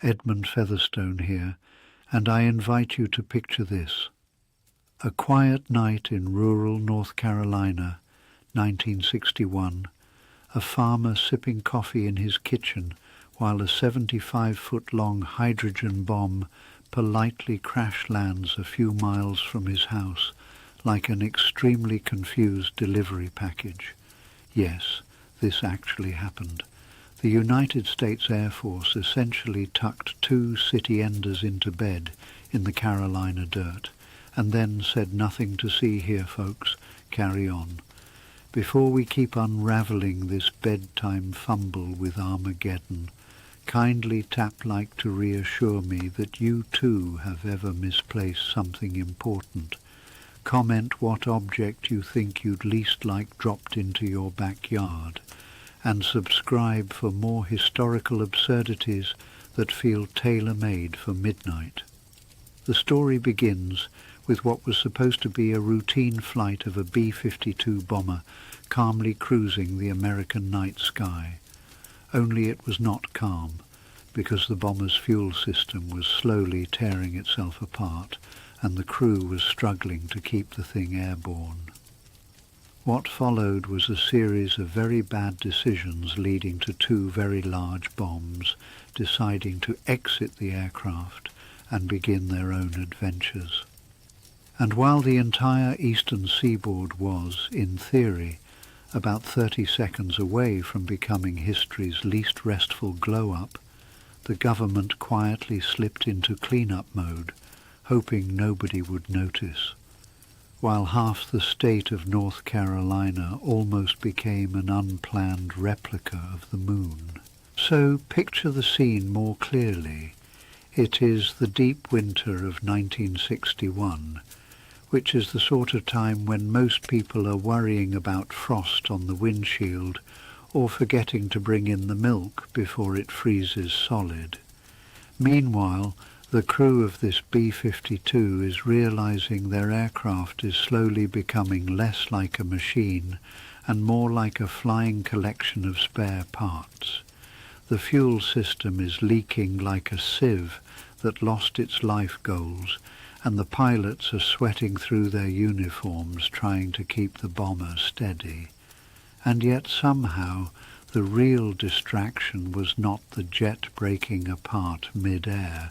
Edmund Featherstone here, and I invite you to picture this. A quiet night in rural North Carolina, 1961, a farmer sipping coffee in his kitchen while a 75-foot-long hydrogen bomb politely crash lands a few miles from his house like an extremely confused delivery package. Yes, this actually happened. The United States Air Force essentially tucked 2 city-enders into bed in the Carolina dirt, and then said, "Nothing to see here, folks, carry on." Before we keep unravelling this bedtime fumble with Armageddon, kindly tap like to reassure me that you too have ever misplaced something important. Comment what object you think you'd least like dropped into your backyard, and subscribe for more historical absurdities that feel tailor-made for midnight. The story begins with what was supposed to be a routine flight of a B-52 bomber calmly cruising the American night sky. Only it was not calm, because the bomber's fuel system was slowly tearing itself apart, and the crew was struggling to keep the thing airborne. What followed was a series of very bad decisions leading to 2 very large bombs deciding to exit the aircraft and begin their own adventures. And while the entire eastern seaboard was, in theory, about 30 seconds away from becoming history's least restful glow-up, the government quietly slipped into clean-up mode, hoping nobody would notice, while half the state of North Carolina almost became an unplanned replica of the moon. So picture the scene more clearly. It is the deep winter of 1961, which is the sort of time when most people are worrying about frost on the windshield or forgetting to bring in the milk before it freezes solid. Meanwhile, the crew of this B-52 is realizing their aircraft is slowly becoming less like a machine and more like a flying collection of spare parts. The fuel system is leaking like a sieve that lost its life goals, and the pilots are sweating through their uniforms trying to keep the bomber steady. And yet somehow the real distraction was not the jet breaking apart mid-air,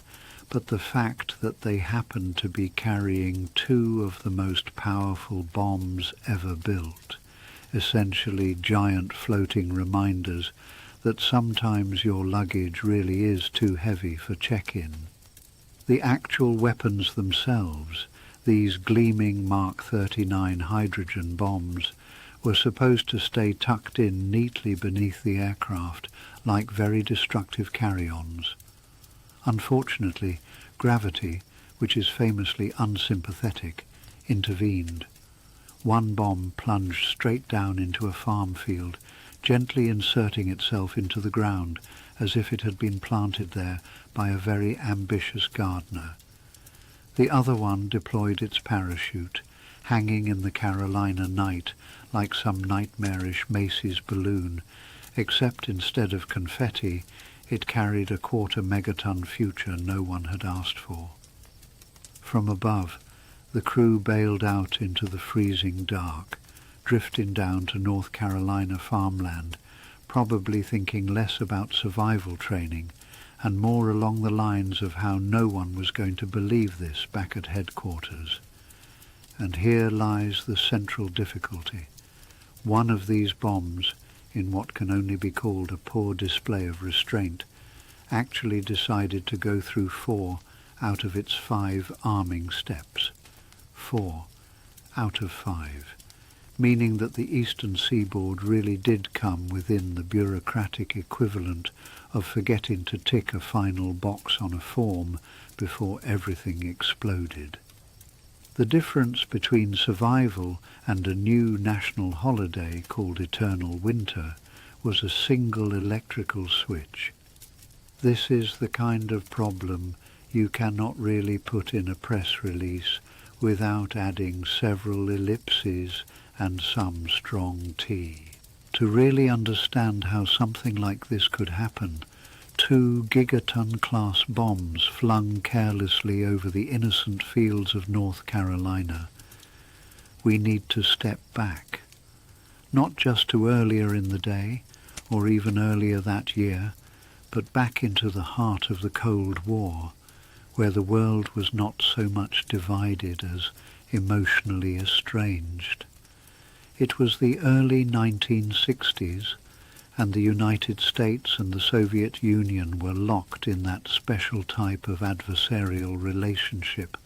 but the fact that they happened to be carrying 2 of the most powerful bombs ever built, essentially giant floating reminders that sometimes your luggage really is too heavy for check-in. The actual weapons themselves, these gleaming Mark 39 hydrogen bombs, were supposed to stay tucked in neatly beneath the aircraft like very destructive carry-ons. Unfortunately, gravity, which is famously unsympathetic, intervened. One bomb plunged straight down into a farm field, gently inserting itself into the ground as if it had been planted there by a very ambitious gardener. The other one deployed its parachute, hanging in the Carolina night like some nightmarish Macy's balloon, except instead of confetti, it carried a 1/4-megaton future no one had asked for. From above, the crew bailed out into the freezing dark, drifting down to North Carolina farmland, probably thinking less about survival training and more along the lines of how no one was going to believe this back at headquarters. And here lies the central difficulty. One of these bombs, in what can only be called a poor display of restraint, actually decided to go through 4 out of its 5 arming steps. 4 out of 5, meaning that the eastern seaboard really did come within the bureaucratic equivalent of forgetting to tick a final box on a form before everything exploded. The difference between survival and a new national holiday called Eternal Winter was a single electrical switch. This is the kind of problem you cannot really put in a press release without adding several ellipses and some strong tea. To really understand how something like this could happen, 2 gigaton-class bombs flung carelessly over the innocent fields of North Carolina. We need to step back, not just to earlier in the day, or even earlier that year, but back into the heart of the Cold War, where the world was not so much divided as emotionally estranged. It was the early 1960s, and the United States and the Soviet Union were locked in that special type of adversarial relationship,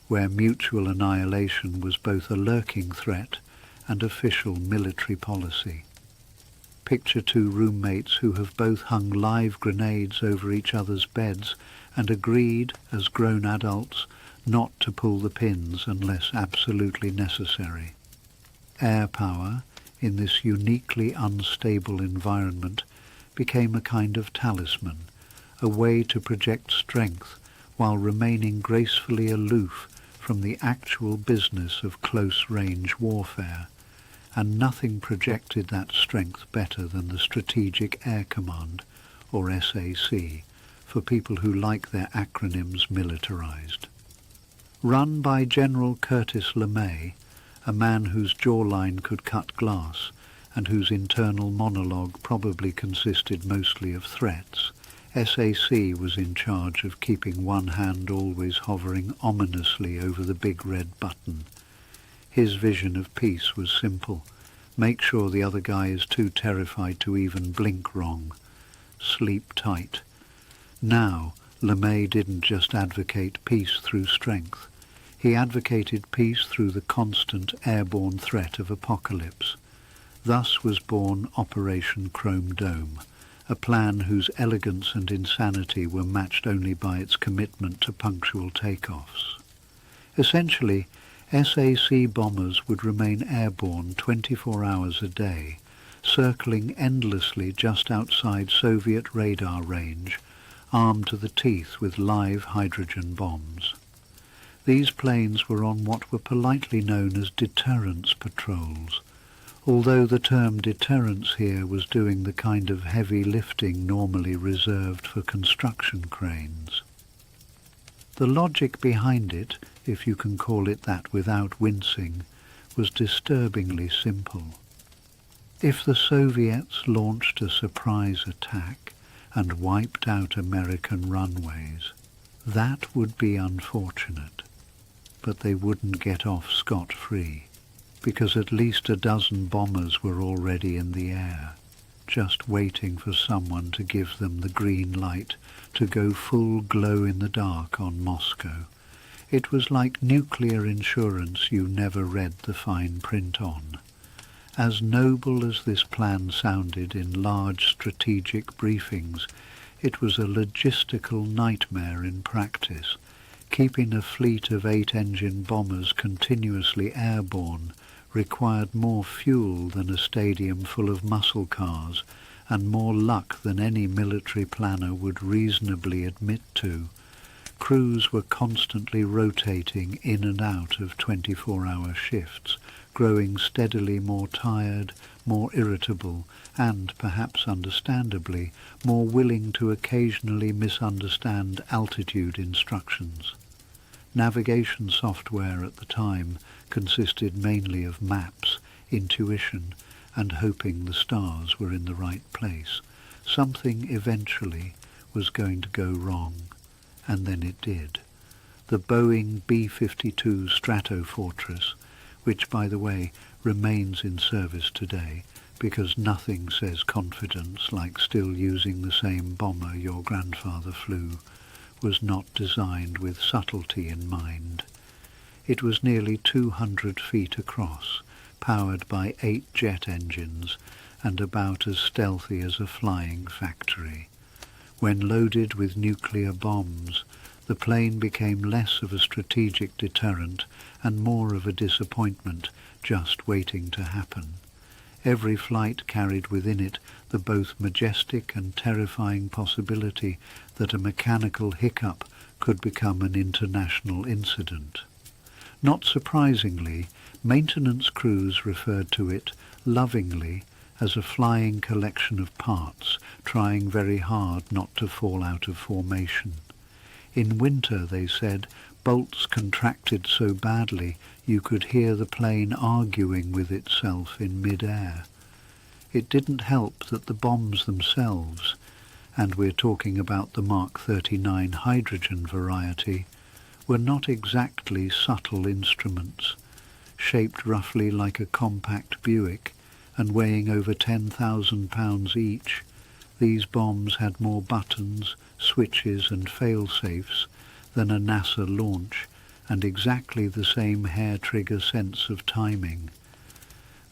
where mutual annihilation was both a lurking threat and official military policy. Picture 2 roommates who have both hung live grenades over each other's beds and agreed, as grown adults, not to pull the pins unless absolutely necessary. Air power, in this uniquely unstable environment, became a kind of talisman, a way to project strength while remaining gracefully aloof from the actual business of close-range warfare, and nothing projected that strength better than the Strategic Air Command, or SAC, for people who like their acronyms militarized. Run by General Curtis LeMay, a man whose jawline could cut glass, and whose internal monologue probably consisted mostly of threats, SAC was in charge of keeping one hand always hovering ominously over the big red button. His vision of peace was simple. Make sure the other guy is too terrified to even blink wrong. Sleep tight. Now, LeMay didn't just advocate peace through strength. He advocated peace through the constant airborne threat of apocalypse. Thus was born Operation Chrome Dome, a plan whose elegance and insanity were matched only by its commitment to punctual takeoffs. Essentially, SAC bombers would remain airborne 24 hours a day, circling endlessly just outside Soviet radar range, armed to the teeth with live hydrogen bombs. These planes were on what were politely known as deterrence patrols, although the term deterrence here was doing the kind of heavy lifting normally reserved for construction cranes. The logic behind it, if you can call it that without wincing, was disturbingly simple. If the Soviets launched a surprise attack and wiped out American runways, that would be unfortunate. But they wouldn't get off scot-free, because at least a dozen bombers were already in the air, just waiting for someone to give them the green light to go full glow-in-the-dark on Moscow. It was like nuclear insurance you never read the fine print on. As noble as this plan sounded in large strategic briefings, it was a logistical nightmare in practice. Keeping a fleet of 8-engine bombers continuously airborne required more fuel than a stadium full of muscle cars, and more luck than any military planner would reasonably admit to. Crews were constantly rotating in and out of 24-hour shifts, growing steadily more tired, more irritable, and, perhaps understandably, more willing to occasionally misunderstand altitude instructions. Navigation software at the time consisted mainly of maps, intuition, and hoping the stars were in the right place. Something eventually was going to go wrong, and then it did. The Boeing B-52 Stratofortress, which, by the way, remains in service today, because nothing says confidence like still using the same bomber your grandfather flew, was not designed with subtlety in mind. It was nearly 200 feet across, powered by 8 jet engines, and about as stealthy as a flying factory. When loaded with nuclear bombs, the plane became less of a strategic deterrent and more of a disappointment just waiting to happen. Every flight carried within it the both majestic and terrifying possibility that a mechanical hiccup could become an international incident. Not surprisingly, maintenance crews referred to it lovingly as a flying collection of parts, trying very hard not to fall out of formation. In winter, they said, bolts contracted so badly you could hear the plane arguing with itself in mid-air. It didn't help that the bombs themselves, and we're talking about the Mark 39 hydrogen variety, were not exactly subtle instruments. Shaped roughly like a compact Buick and weighing over 10,000 pounds each, these bombs had more buttons, switches and fail-safes than a NASA launch, and exactly the same hair-trigger sense of timing.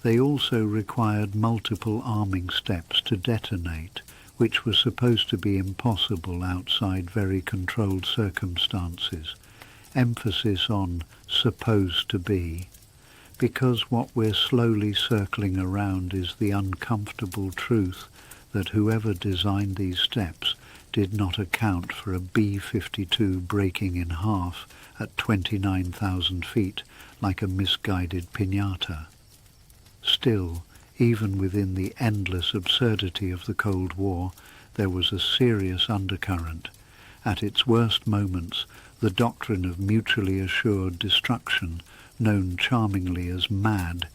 They also required multiple arming steps to detonate, which was supposed to be impossible outside very controlled circumstances. Emphasis on supposed to be, because what we're slowly circling around is the uncomfortable truth that whoever designed these steps did not account for a B-52 breaking in half at 29,000 feet like a misguided piñata. Still, even within the endless absurdity of the Cold War, there was a serious undercurrent. At its worst moments, the doctrine of mutually assured destruction, known charmingly as MAD,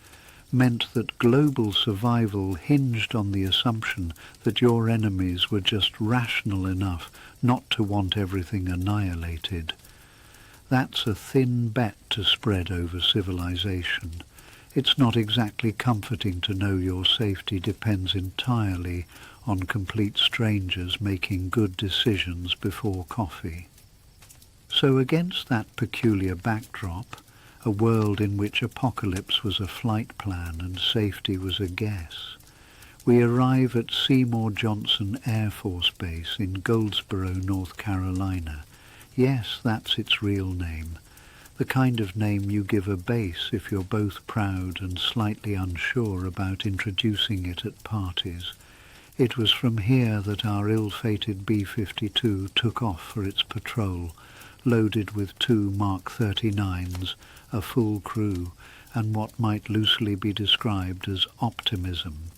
meant that global survival hinged on the assumption that your enemies were just rational enough not to want everything annihilated. That's a thin bet to spread over civilization. It's not exactly comforting to know your safety depends entirely on complete strangers making good decisions before coffee. So against that peculiar backdrop, a world in which apocalypse was a flight plan and safety was a guess, we arrive at Seymour Johnson Air Force Base in Goldsboro, North Carolina. Yes, that's its real name. The kind of name you give a base if you're both proud and slightly unsure about introducing it at parties. It was from here that our ill-fated B-52 took off for its patrol, loaded with 2 Mark 39s, a full crew, and what might loosely be described as optimism.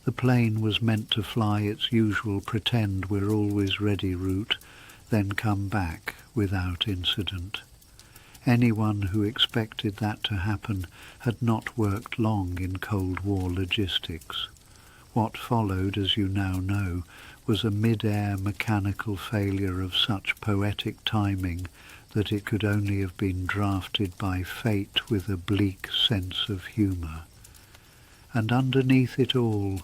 The plane was meant to fly its usual pretend we're always ready route, then come back without incident. Anyone who expected that to happen had not worked long in Cold War logistics. What followed, as you now know, was a mid-air mechanical failure of such poetic timing that it could only have been drafted by fate with a bleak sense of humour. And underneath it all,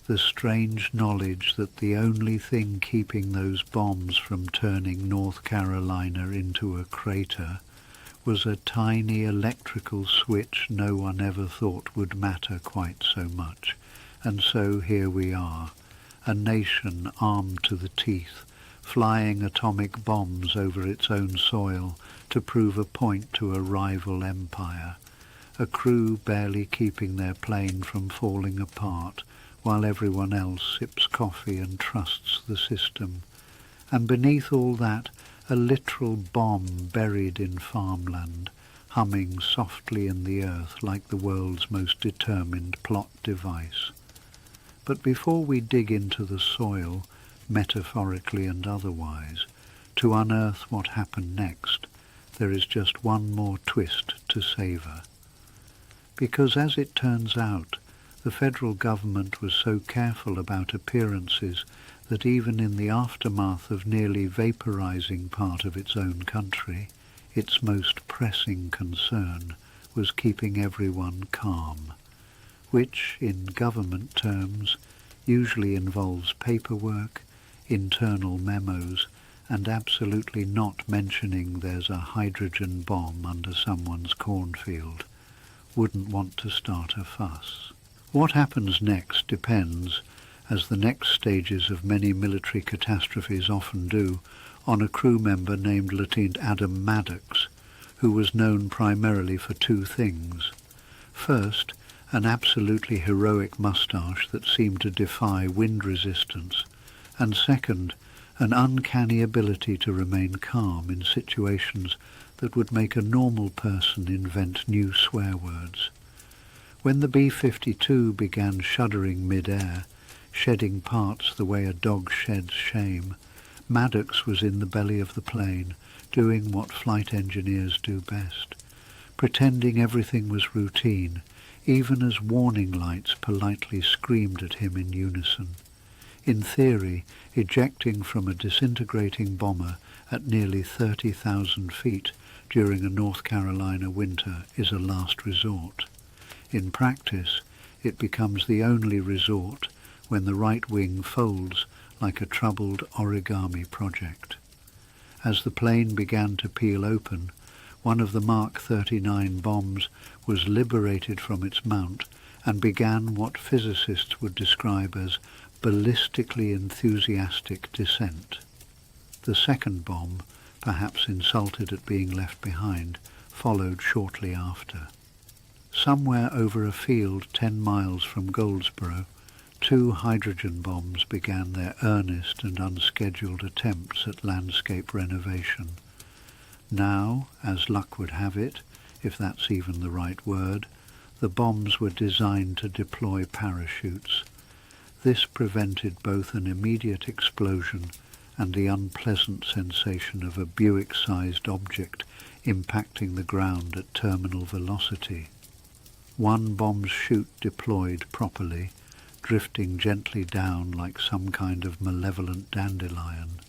the strange knowledge that the only thing keeping those bombs from turning North Carolina into a crater was a tiny electrical switch no one ever thought would matter quite so much. And so here we are, a nation armed to the teeth, flying atomic bombs over its own soil to prove a point to a rival empire, a crew barely keeping their plane from falling apart while everyone else sips coffee and trusts the system. And beneath all that, a literal bomb buried in farmland, humming softly in the earth like the world's most determined plot device. But before we dig into the soil, metaphorically and otherwise, to unearth what happened next, there is just one more twist to savour. Because as it turns out, the federal government was so careful about appearances that even in the aftermath of nearly vaporizing part of its own country, its most pressing concern was keeping everyone calm, which, in government terms, usually involves paperwork, internal memos, and absolutely not mentioning there's a hydrogen bomb under someone's cornfield. Wouldn't want to start a fuss. What happens next depends, as the next stages of many military catastrophes often do, on a crew member named Lieutenant Adam Maddox, who was known primarily for 2 things. First, an absolutely heroic moustache that seemed to defy wind resistance, and second, an uncanny ability to remain calm in situations that would make a normal person invent new swear words. When the B-52 began shuddering mid-air, shedding parts the way a dog sheds shame, Maddox was in the belly of the plane, doing what flight engineers do best, pretending everything was routine, even as warning lights politely screamed at him in unison. In theory, ejecting from a disintegrating bomber at nearly 30,000 feet during a North Carolina winter is a last resort. In practice, it becomes the only resort when the right wing folds like a troubled origami project. As the plane began to peel open, one of the Mark 39 bombs was liberated from its mount and began what physicists would describe as ballistically enthusiastic descent. The second bomb, perhaps insulted at being left behind, followed shortly after. Somewhere over a field 10 miles from Goldsboro, 2 hydrogen bombs began their earnest and unscheduled attempts at landscape renovation. Now, as luck would have it, if that's even the right word, the bombs were designed to deploy parachutes. This prevented both an immediate explosion and the unpleasant sensation of a Buick-sized object impacting the ground at terminal velocity. One bomb's chute deployed properly, drifting gently down like some kind of malevolent dandelion.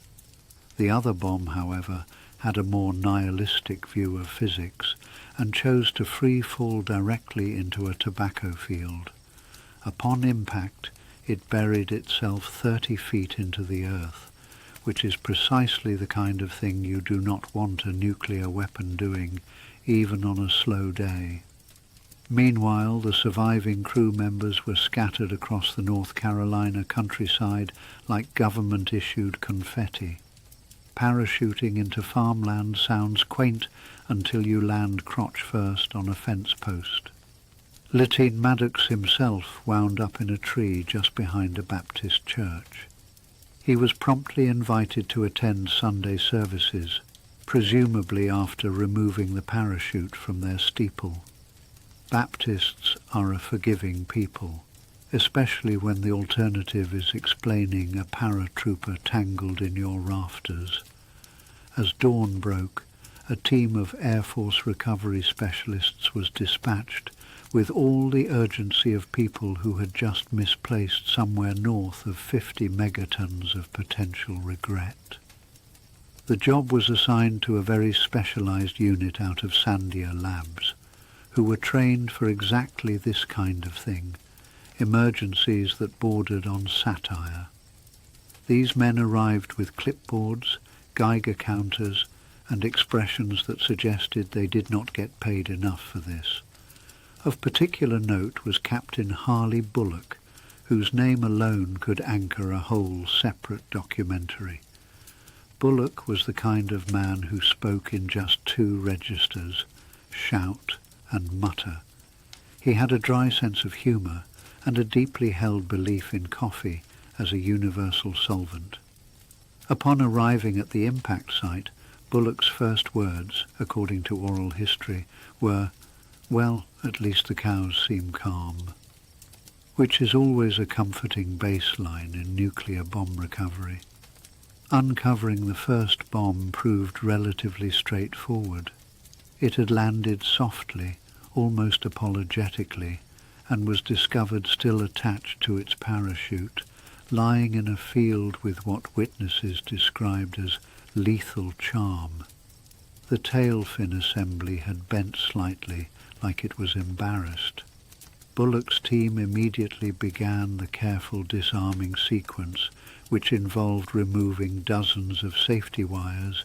The other bomb, however, had a more nihilistic view of physics and chose to free fall directly into a tobacco field. Upon impact, it buried itself 30 feet into the earth, which is precisely the kind of thing you do not want a nuclear weapon doing, even on a slow day. Meanwhile, the surviving crew members were scattered across the North Carolina countryside like government-issued confetti. Parachuting into farmland sounds quaint until you land crotch first on a fence post. Lieutenant Maddox himself wound up in a tree just behind a Baptist church. He was promptly invited to attend Sunday services, presumably after removing the parachute from their steeple. Baptists are a forgiving people, especially when the alternative is explaining a paratrooper tangled in your rafters. As dawn broke, a team of Air Force recovery specialists was dispatched with all the urgency of people who had just misplaced somewhere north of 50 megatons of potential regret. The job was assigned to a very specialized unit out of Sandia Labs, who were trained for exactly this kind of thing, emergencies that bordered on satire. These men arrived with clipboards, Geiger counters, and expressions that suggested they did not get paid enough for this. Of particular note was Captain Harley Bullock, whose name alone could anchor a whole separate documentary. Bullock was the kind of man who spoke in just 2 registers, shout and mutter. He had a dry sense of humour and a deeply held belief in coffee as a universal solvent. Upon arriving at the impact site, Bullock's first words, according to oral history, were, "Well, at least the cows seem calm," which is always a comforting baseline in nuclear bomb recovery. Uncovering the first bomb proved relatively straightforward. It had landed softly, almost apologetically, and was discovered still attached to its parachute, lying in a field with what witnesses described as lethal charm. The tail fin assembly had bent slightly, like it was embarrassed. Bullock's team immediately began the careful disarming sequence, which involved removing dozens of safety wires,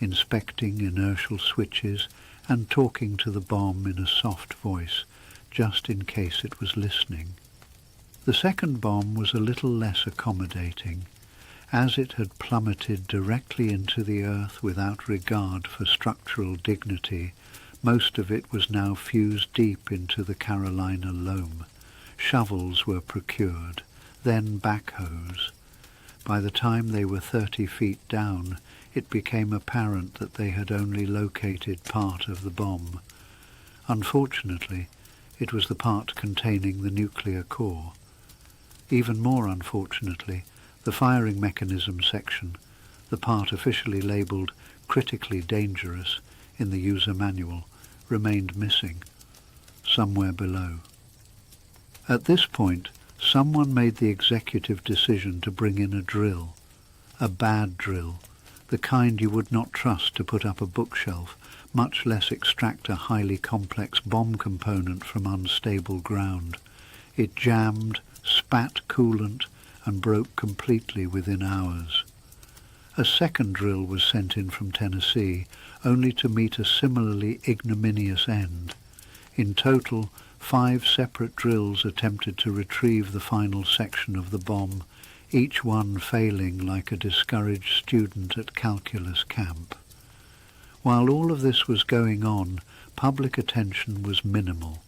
inspecting inertial switches, and talking to the bomb in a soft voice, just in case it was listening. The second bomb was a little less accommodating. As it had plummeted directly into the earth without regard for structural dignity, most of it was now fused deep into the Carolina loam. Shovels were procured, then backhoes. By the time they were 30 feet down, it became apparent that they had only located part of the bomb. Unfortunately, It was the part containing the nuclear core. Even more unfortunately, the firing mechanism section, the part officially labelled critically dangerous in the user manual, remained missing, somewhere below. At this point, someone made the executive decision to bring in a drill, a bad drill, the kind you would not trust to put up a bookshelf, much less extract a highly complex bomb component from unstable ground. It jammed, spat coolant, and broke completely within hours. A second drill was sent in from Tennessee, only to meet a similarly ignominious end. In total, 5 separate drills attempted to retrieve the final section of the bomb, each one failing like a discouraged student at calculus camp. While all of this was going on, public attention was minimal.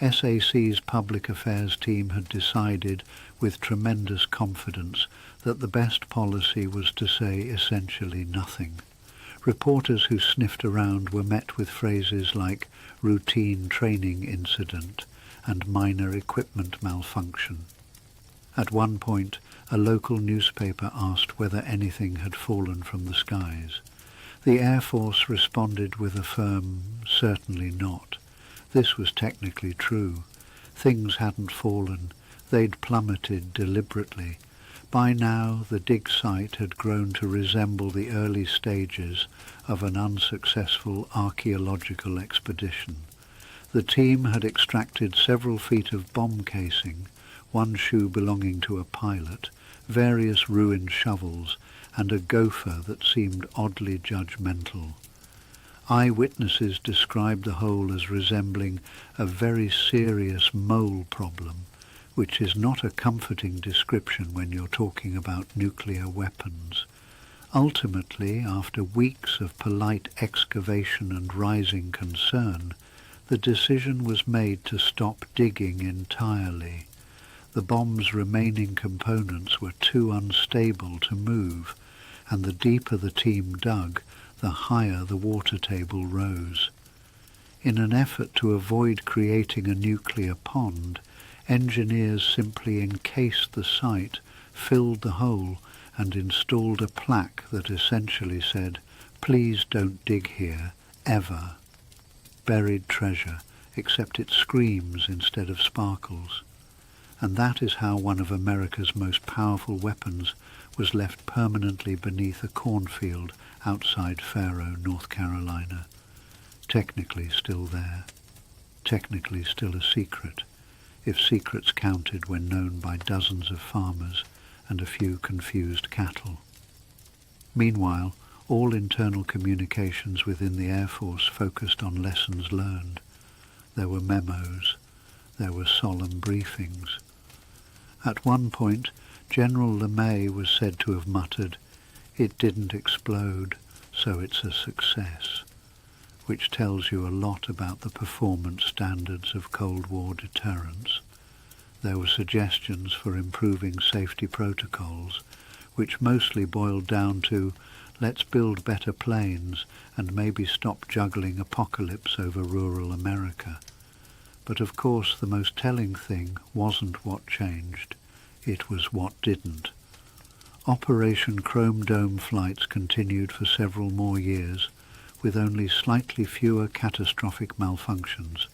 SAC's public affairs team had decided, with tremendous confidence, that the best policy was to say essentially nothing. Reporters who sniffed around were met with phrases like routine training incident and minor equipment malfunction. At one point, a local newspaper asked whether anything had fallen from the skies. The Air Force responded with a firm, certainly not. This was technically true. Things hadn't fallen. They'd plummeted deliberately. By now, the dig site had grown to resemble the early stages of an unsuccessful archaeological expedition. The team had extracted several feet of bomb casing, one shoe belonging to a pilot, various ruined shovels, and a gopher that seemed oddly judgmental. Eyewitnesses described the hole as resembling a very serious mole problem, which is not a comforting description when you're talking about nuclear weapons. Ultimately, after weeks of polite excavation and rising concern, the decision was made to stop digging entirely. The bomb's remaining components were too unstable to move, and the deeper the team dug, the higher the water table rose. In an effort to avoid creating a nuclear pond, engineers simply encased the site, filled the hole, and installed a plaque that essentially said, "Please don't dig here, ever." Buried treasure, except it screams instead of sparkles. And that is how one of America's most powerful weapons was left permanently beneath a cornfield outside Faro, North Carolina. Technically still there. Technically still a secret, if secrets counted when known by dozens of farmers and a few confused cattle. Meanwhile, all internal communications within the Air Force focused on lessons learned. There were memos. There were solemn briefings. At one point, General LeMay was said to have muttered, "It didn't explode, so it's a success," which tells you a lot about the performance standards of Cold War deterrence. There were suggestions for improving safety protocols, which mostly boiled down to, let's build better planes and maybe stop juggling apocalypse over rural America. But of course the most telling thing wasn't what changed, it was what didn't. Operation Chrome Dome flights continued for several more years, with only slightly fewer catastrophic malfunctions.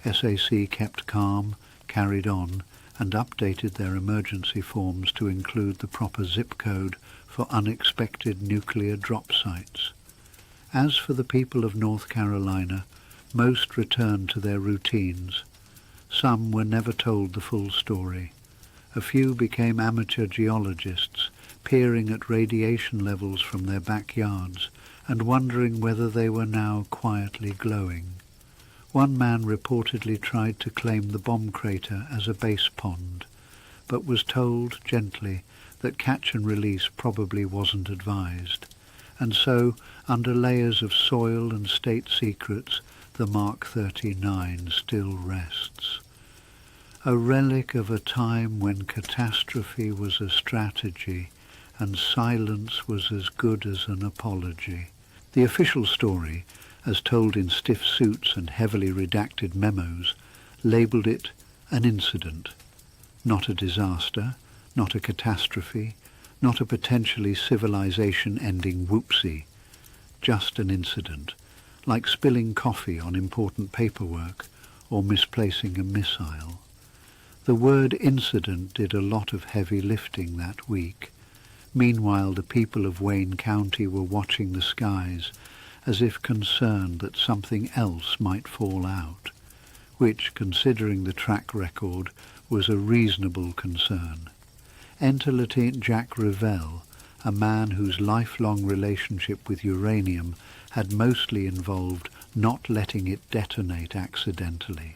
SAC kept calm, carried on, and updated their emergency forms to include the proper zip code for unexpected nuclear drop sites. As for the people of North Carolina, most returned to their routines. Some were never told the full story. A few became amateur geologists, peering at radiation levels from their backyards and wondering whether they were now quietly glowing. One man reportedly tried to claim the bomb crater as a base pond, but was told gently that catch and release probably wasn't advised, and so, under layers of soil and state secrets, the Mark 39 still rests. A relic of a time when catastrophe was a strategy and silence was as good as an apology. The official story, as told in stiff suits and heavily redacted memos, labelled it an incident, not a disaster, not a catastrophe, not a potentially civilization-ending whoopsie, just an incident, like spilling coffee on important paperwork or misplacing a missile. The word incident did a lot of heavy lifting that week. Meanwhile, the people of Wayne County were watching the skies as if concerned that something else might fall out, which, considering the track record, was a reasonable concern. Enter Lieutenant Jack Revell, a man whose lifelong relationship with uranium had mostly involved not letting it detonate accidentally.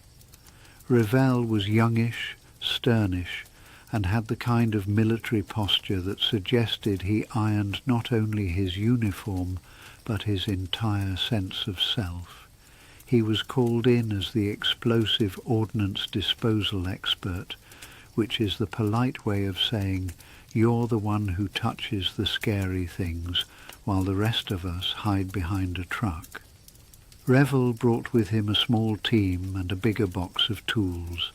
Revell was youngish, sternish, and had the kind of military posture that suggested he ironed not only his uniform but his entire sense of self. He was called in as the explosive ordnance disposal expert, which is the polite way of saying, "You're the one who touches the scary things, while the rest of us hide behind a truck." Revell brought with him a small team and a bigger box of tools.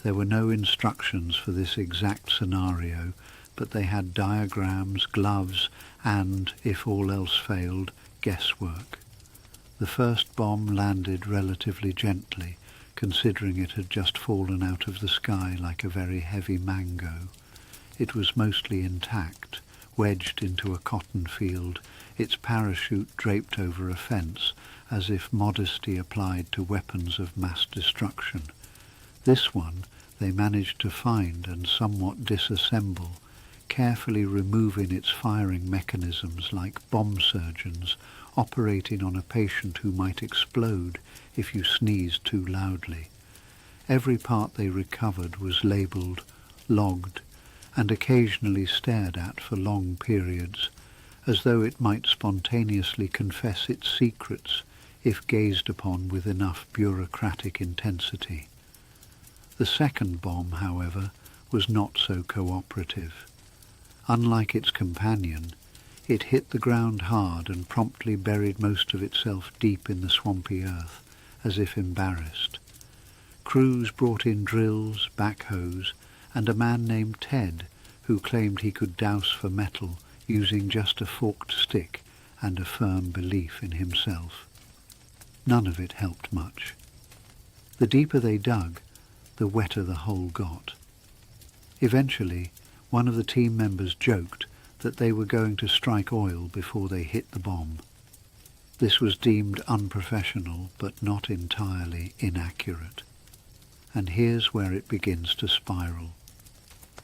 There were no instructions for this exact scenario, but they had diagrams, gloves, and, if all else failed, guesswork. The first bomb landed relatively gently, considering it had just fallen out of the sky like a very heavy mango. It was mostly intact, wedged into a cotton field, its parachute draped over a fence, as if modesty applied to weapons of mass destruction. This one they managed to find and somewhat disassemble, carefully removing its firing mechanisms like bomb surgeons operating on a patient who might explode if you sneezed too loudly. Every part they recovered was labelled, logged, and occasionally stared at for long periods, as though it might spontaneously confess its secrets if gazed upon with enough bureaucratic intensity. The second bomb, however, was not so cooperative. Unlike its companion, it hit the ground hard and promptly buried most of itself deep in the swampy earth, as if embarrassed. Crews brought in drills, backhoes, and a man named Ted, who claimed he could douse for metal using just a forked stick and a firm belief in himself. None of it helped much. The deeper they dug, the wetter the hole got. Eventually, one of the team members joked that they were going to strike oil before they hit the bomb. This was deemed unprofessional, but not entirely inaccurate. And here's where it begins to spiral.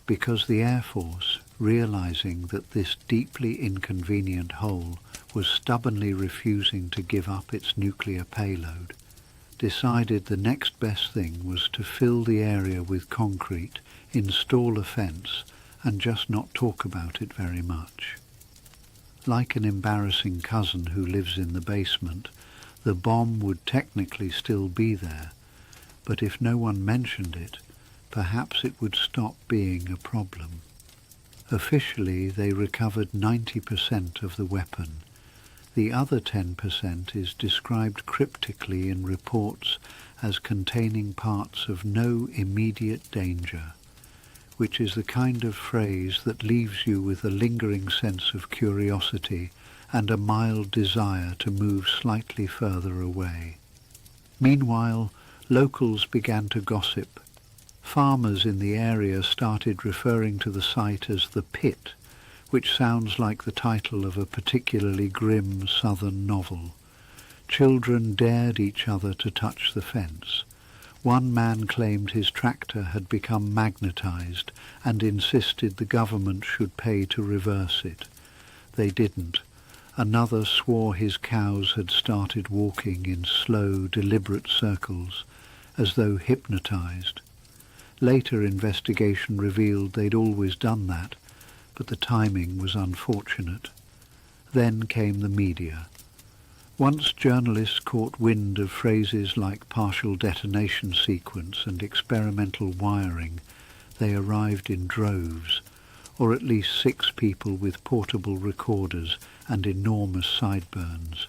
Because the Air Force, realizing that this deeply inconvenient hole was stubbornly refusing to give up its nuclear payload, decided the next best thing was to fill the area with concrete, install a fence, and just not talk about it very much. Like an embarrassing cousin who lives in the basement, the bomb would technically still be there, but if no one mentioned it, perhaps it would stop being a problem. Officially, they recovered 90% of the weapon. The other 10% is described cryptically in reports as containing parts of no immediate danger, which is the kind of phrase that leaves you with a lingering sense of curiosity and a mild desire to move slightly further away. Meanwhile, locals began to gossip. Farmers in the area started referring to the site as the Pit, which sounds like the title of a particularly grim southern novel. Children dared each other to touch the fence. One man claimed his tractor had become magnetized and insisted the government should pay to reverse it. They didn't. Another swore his cows had started walking in slow, deliberate circles, as though hypnotized. Later investigation revealed they'd always done that, but the timing was unfortunate. Then came the media. Once journalists caught wind of phrases like partial detonation sequence and experimental wiring, they arrived in droves, or at least 6 people with portable recorders and enormous sideburns.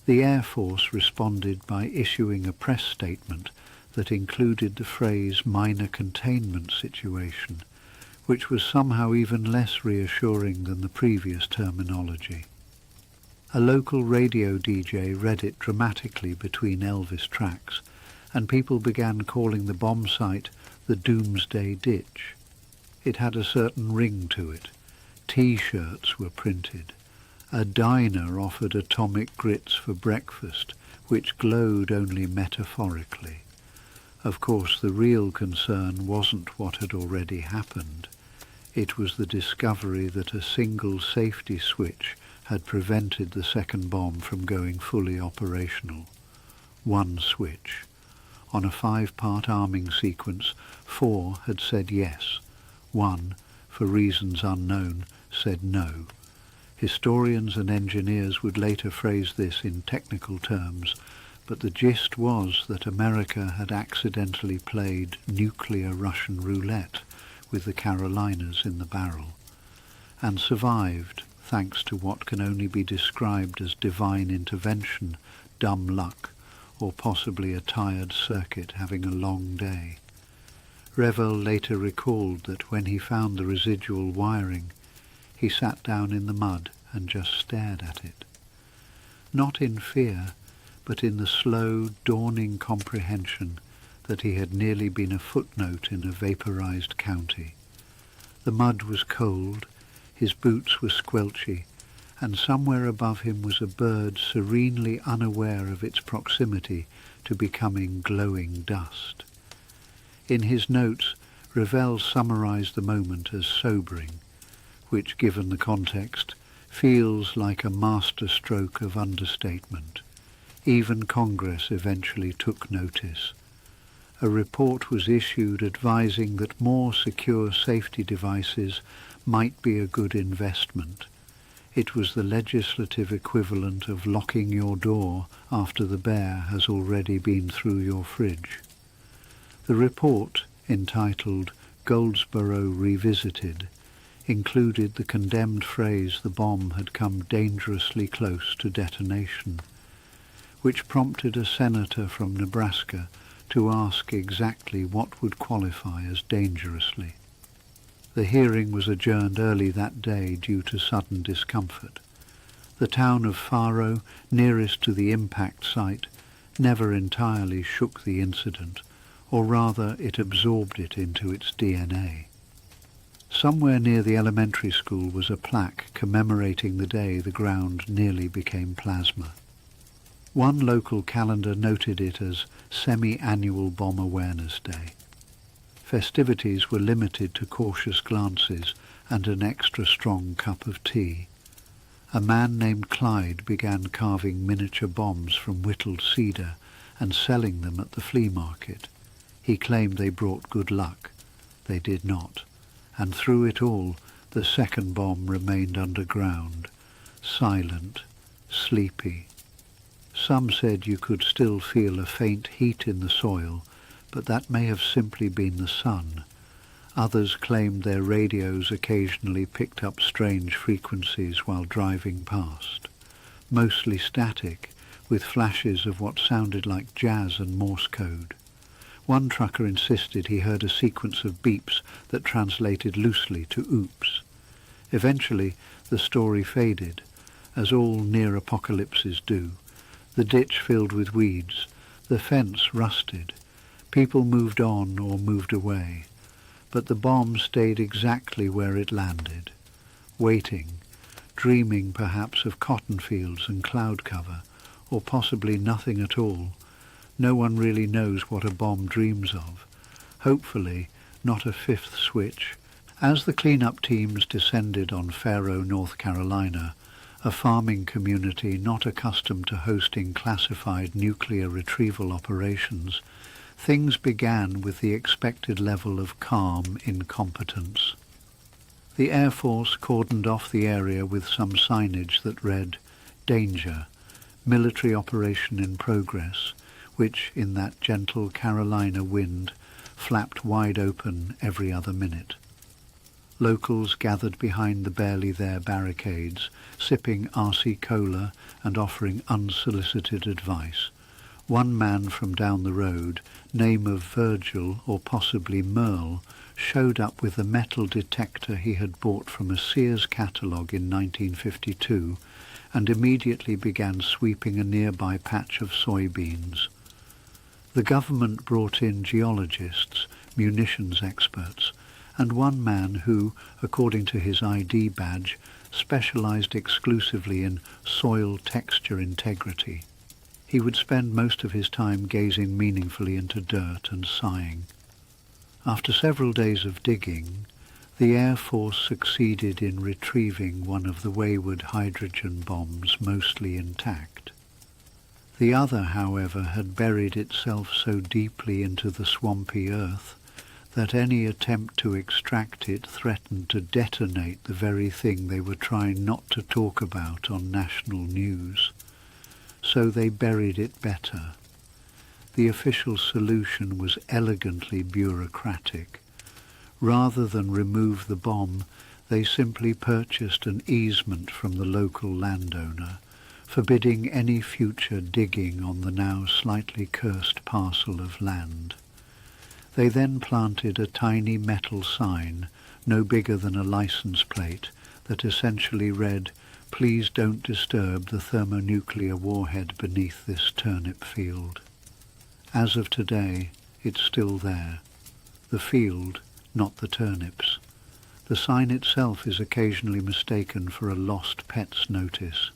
The Air Force responded by issuing a press statement that included the phrase minor containment situation, which was somehow even less reassuring than the previous terminology. A local radio DJ read it dramatically between Elvis tracks, and people began calling the bomb site the Doomsday Ditch. It had a certain ring to it. T-shirts were printed. A diner offered atomic grits for breakfast, which glowed only metaphorically. Of course, the real concern wasn't what had already happened. It was the discovery that a single safety switch had prevented the second bomb from going fully operational. One switch. On a 5-part arming sequence, 4 had said yes. 1, for reasons unknown, said no. Historians and engineers would later phrase this in technical terms, but the gist was that America had accidentally played nuclear Russian roulette with the Carolinas in the barrel, and survived thanks to what can only be described as divine intervention, dumb luck, or possibly a tired circuit having a long day. Revel later recalled that when he found the residual wiring, he sat down in the mud and just stared at it. Not in fear, but in the slow, dawning comprehension that he had nearly been a footnote in a vaporized county. The mud was cold, his boots were squelchy, and somewhere above him was a bird serenely unaware of its proximity to becoming glowing dust. In his notes, Revel summarized the moment as sobering, which, given the context, feels like a masterstroke of understatement. Even Congress eventually took notice. A report was issued advising that more secure safety devices might be a good investment. It was the legislative equivalent of locking your door after the bear has already been through your fridge. The report, entitled Goldsboro Revisited, included the condemned phrase the bomb had come dangerously close to detonation, which prompted a senator from Nebraska to ask exactly what would qualify as dangerously. The hearing was adjourned early that day due to sudden discomfort. The town of Faro, nearest to the impact site, never entirely shook the incident, or rather it absorbed it into its DNA. Somewhere near the elementary school was a plaque commemorating the day the ground nearly became plasma. One local calendar noted it as Semi-Annual Bomb Awareness Day. Festivities were limited to cautious glances and an extra strong cup of tea. A man named Clyde began carving miniature bombs from whittled cedar and selling them at the flea market. He claimed they brought good luck. They did not, and through it all the second bomb remained underground, silent, sleepy. Some said you could still feel a faint heat in the soil, but that may have simply been the sun. Others claimed their radios occasionally picked up strange frequencies while driving past, mostly static, with flashes of what sounded like jazz and Morse code. One trucker insisted he heard a sequence of beeps that translated loosely to oops. Eventually, the story faded, as all near apocalypses do. The ditch filled with weeds, the fence rusted. People moved on or moved away, but the bomb stayed exactly where it landed, waiting, dreaming perhaps of cotton fields and cloud cover, or possibly nothing at all. No one really knows what a bomb dreams of. Hopefully, not a fifth switch. As the cleanup teams descended on Faro, North Carolina, a farming community not accustomed to hosting classified nuclear retrieval operations, things began with the expected level of calm incompetence. The Air Force cordoned off the area with some signage that read, "Danger, military operation in progress," which, in that gentle Carolina wind, flapped wide open every other minute. Locals gathered behind the barely there barricades, sipping RC Cola and offering unsolicited advice. One man from down the road, name of Virgil or possibly Merle, showed up with a metal detector he had bought from a Sears catalogue in 1952 and immediately began sweeping a nearby patch of soybeans. The government brought in geologists, munitions experts, and one man who, according to his ID badge, specialized exclusively in soil texture integrity. He would spend most of his time gazing meaningfully into dirt and sighing. After several days of digging, the Air Force succeeded in retrieving one of the wayward hydrogen bombs mostly intact. The other, however, had buried itself so deeply into the swampy earth that any attempt to extract it threatened to detonate the very thing they were trying not to talk about on national news. So they buried it better. The official solution was elegantly bureaucratic. Rather than remove the bomb, they simply purchased an easement from the local landowner, forbidding any future digging on the now slightly cursed parcel of land. They then planted a tiny metal sign, no bigger than a license plate, that essentially read, "Please don't disturb the thermonuclear warhead beneath this turnip field." As of today, it's still there. The field, not the turnips. The sign itself is occasionally mistaken for a lost pet's notice.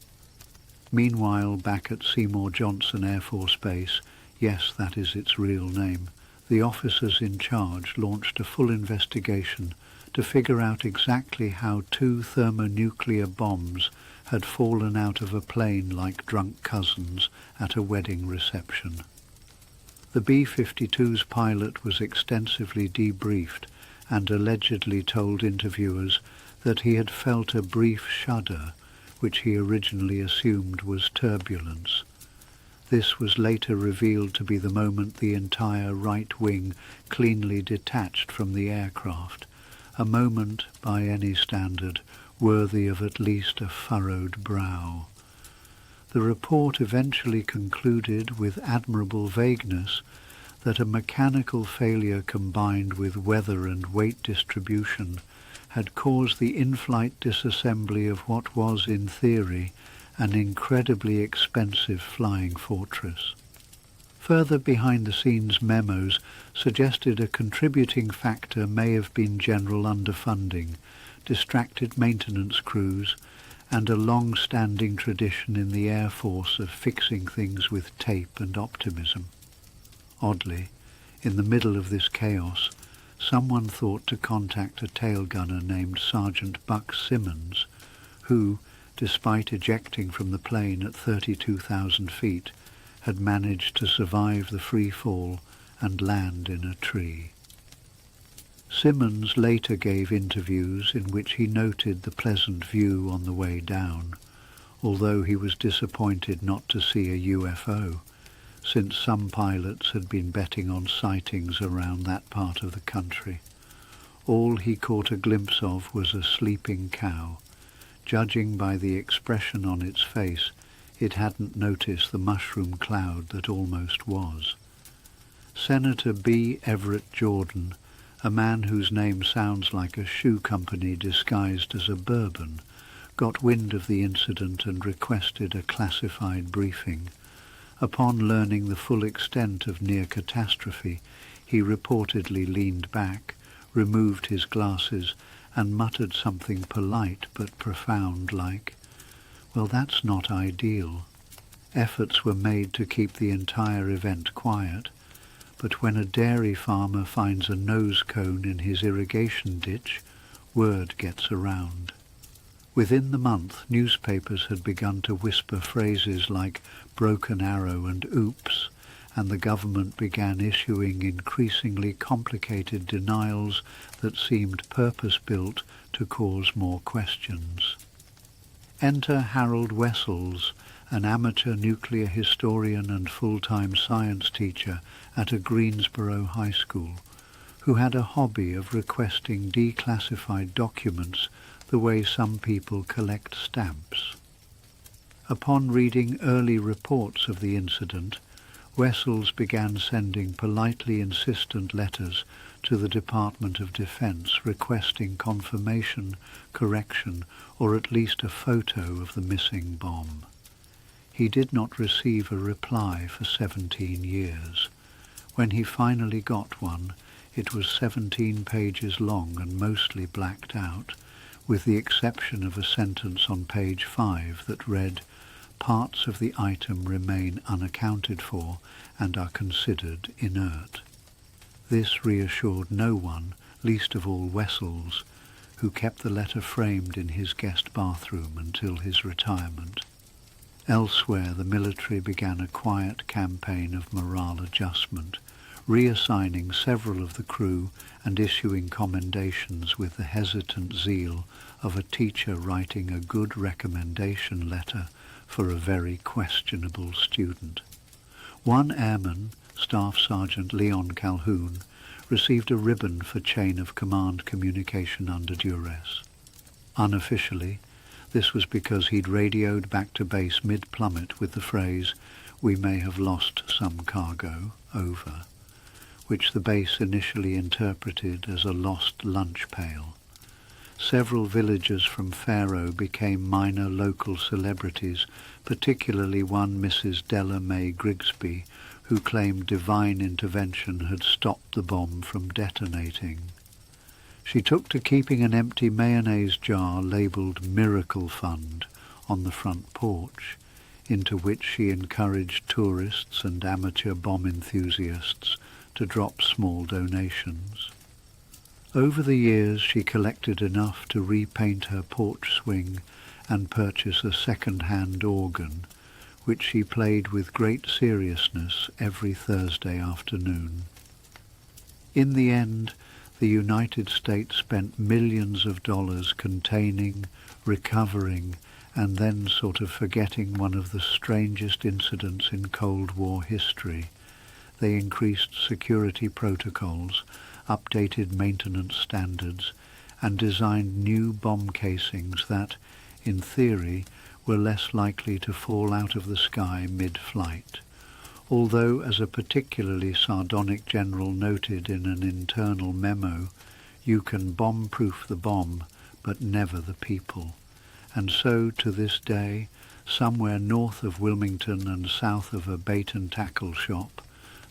Meanwhile, back at Seymour Johnson Air Force Base, yes, that is its real name, the officers in charge launched a full investigation to figure out exactly how 2 thermonuclear bombs had fallen out of a plane like drunk cousins at a wedding reception. The B-52's pilot was extensively debriefed and allegedly told interviewers that he had felt a brief shudder, which he originally assumed was turbulence. This was later revealed to be the moment the entire right wing cleanly detached from the aircraft, a moment, by any standard, worthy of at least a furrowed brow. The report eventually concluded with admirable vagueness that a mechanical failure combined with weather and weight distribution had caused the in-flight disassembly of what was, in theory, an incredibly expensive flying fortress. Further behind-the-scenes memos suggested a contributing factor may have been general underfunding, distracted maintenance crews, and a long-standing tradition in the Air Force of fixing things with tape and optimism. Oddly, in the middle of this chaos, someone thought to contact a tail gunner named Sergeant Buck Simmons, who, despite ejecting from the plane at 32,000 feet, had managed to survive the free fall and land in a tree. Simmons later gave interviews in which he noted the pleasant view on the way down, although he was disappointed not to see a UFO, since some pilots had been betting on sightings around that part of the country. All he caught a glimpse of was a sleeping cow. Judging by the expression on its face, it hadn't noticed the mushroom cloud that almost was. Senator B. Everett Jordan, a man whose name sounds like a shoe company disguised as a bourbon, got wind of the incident and requested a classified briefing. Upon learning the full extent of near catastrophe, he reportedly leaned back, removed his glasses, and muttered something polite but profound like, "Well, that's not ideal." Efforts were made to keep the entire event quiet, but when a dairy farmer finds a nose cone in his irrigation ditch, word gets around. Within the month, newspapers had begun to whisper phrases like broken arrow and oops, and the government began issuing increasingly complicated denials that seemed purpose-built to cause more questions. Enter Harold Wessels, an amateur nuclear historian and full-time science teacher at a Greensboro high school, who had a hobby of requesting declassified documents the way some people collect stamps. Upon reading early reports of the incident, Wessels began sending politely insistent letters to the Department of Defense requesting confirmation, correction, or at least a photo of the missing bomb. He did not receive a reply for 17 years. When he finally got one, it was 17 pages long and mostly blacked out, with the exception of a sentence on page 5 that read, "Parts of the item remain unaccounted for and are considered inert." This reassured no one, least of all Wessels, who kept the letter framed in his guest bathroom until his retirement. Elsewhere, the military began a quiet campaign of morale adjustment, reassigning several of the crew and issuing commendations with the hesitant zeal of a teacher writing a good recommendation letter for a very questionable student. One airman, Staff Sergeant Leon Calhoun, received a ribbon for chain of command communication under duress. Unofficially, this was because he'd radioed back to base mid-plummet with the phrase, "We may have lost some cargo, over," which the base initially interpreted as a lost lunch pail. Several villagers from Faro became minor local celebrities, particularly one Mrs. Della May Grigsby, who claimed divine intervention had stopped the bomb from detonating. She took to keeping an empty mayonnaise jar labelled Miracle Fund on the front porch, into which she encouraged tourists and amateur bomb enthusiasts to drop small donations. Over the years she collected enough to repaint her porch swing and purchase a second-hand organ, which she played with great seriousness every Thursday afternoon. In the end, the United States spent millions of dollars containing, recovering, and then sort of forgetting one of the strangest incidents in Cold War history. They increased security protocols, updated maintenance standards, and designed new bomb casings that, in theory, were less likely to fall out of the sky mid-flight. Although, as a particularly sardonic general noted in an internal memo, you can bomb-proof the bomb, but never the people. And so, to this day, somewhere north of Wilmington and south of a bait-and-tackle shop,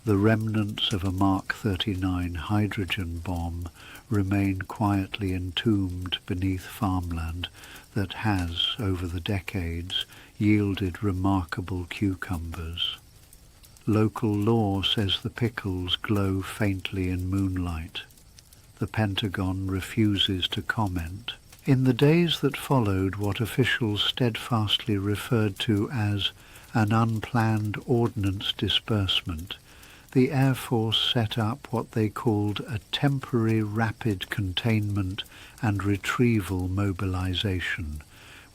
the remnants of a Mark 39 hydrogen bomb remain quietly entombed beneath farmland that has, over the decades, yielded remarkable cucumbers. Local law says the pickles glow faintly in moonlight. The Pentagon refuses to comment. In the days that followed what officials steadfastly referred to as an unplanned ordnance disbursement, the Air Force set up what they called a temporary rapid containment and retrieval mobilization,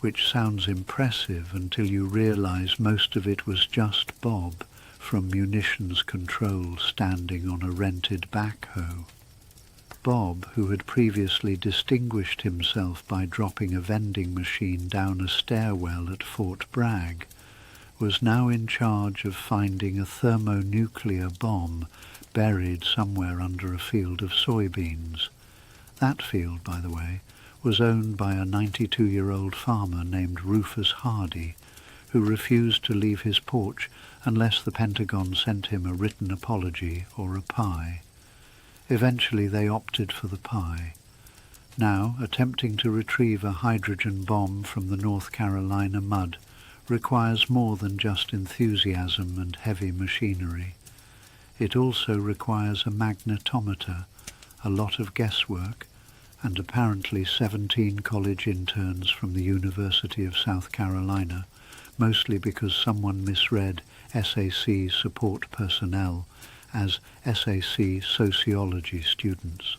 which sounds impressive until you realize most of it was just Bob from munitions control standing on a rented backhoe. Bob, who had previously distinguished himself by dropping a vending machine down a stairwell at Fort Bragg, was now in charge of finding a thermonuclear bomb buried somewhere under a field of soybeans. That field, by the way, was owned by a 92-year-old farmer named Rufus Hardy, who refused to leave his porch unless the Pentagon sent him a written apology or a pie. Eventually they opted for the pie. Now, attempting to retrieve a hydrogen bomb from the North Carolina mud requires more than just enthusiasm and heavy machinery. It also requires a magnetometer, a lot of guesswork, and apparently 17 college interns from the University of South Carolina, mostly because someone misread SAC support personnel as SAC sociology students.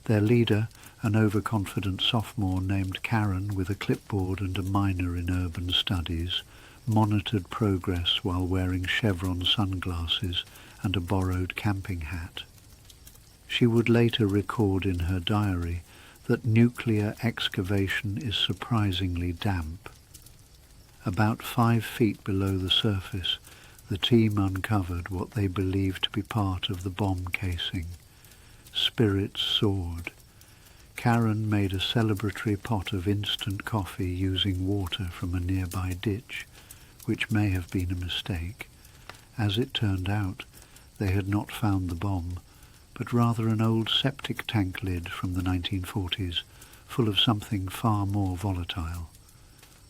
Their leader, an overconfident sophomore named Karen with a clipboard and a minor in urban studies, monitored progress while wearing chevron sunglasses and a borrowed camping hat. She would later record in her diary that nuclear excavation is surprisingly damp. About 5 feet below the surface, the team uncovered what they believed to be part of the bomb casing. Spirits soared. Karen made a celebratory pot of instant coffee using water from a nearby ditch, which may have been a mistake. As it turned out, they had not found the bomb, but rather an old septic tank lid from the 1940s, full of something far more volatile.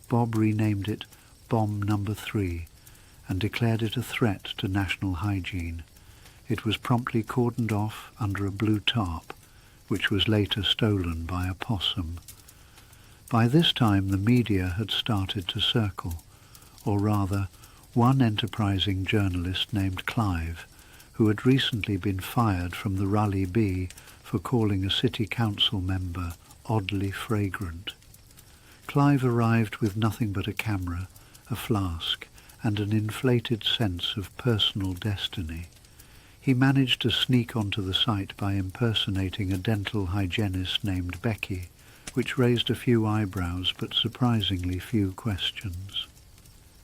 Bob renamed it Bomb Number 3 and declared it a threat to national hygiene. It was promptly cordoned off under a blue tarp, which was later stolen by a possum. By this time the media had started to circle, or rather, one enterprising journalist named Clive, who had recently been fired from the Relic for calling a city council member oddly fragrant. Clive arrived with nothing but a camera, a flask, and an inflated sense of personal destiny. He managed to sneak onto the site by impersonating a dental hygienist named Becky, which raised a few eyebrows but surprisingly few questions.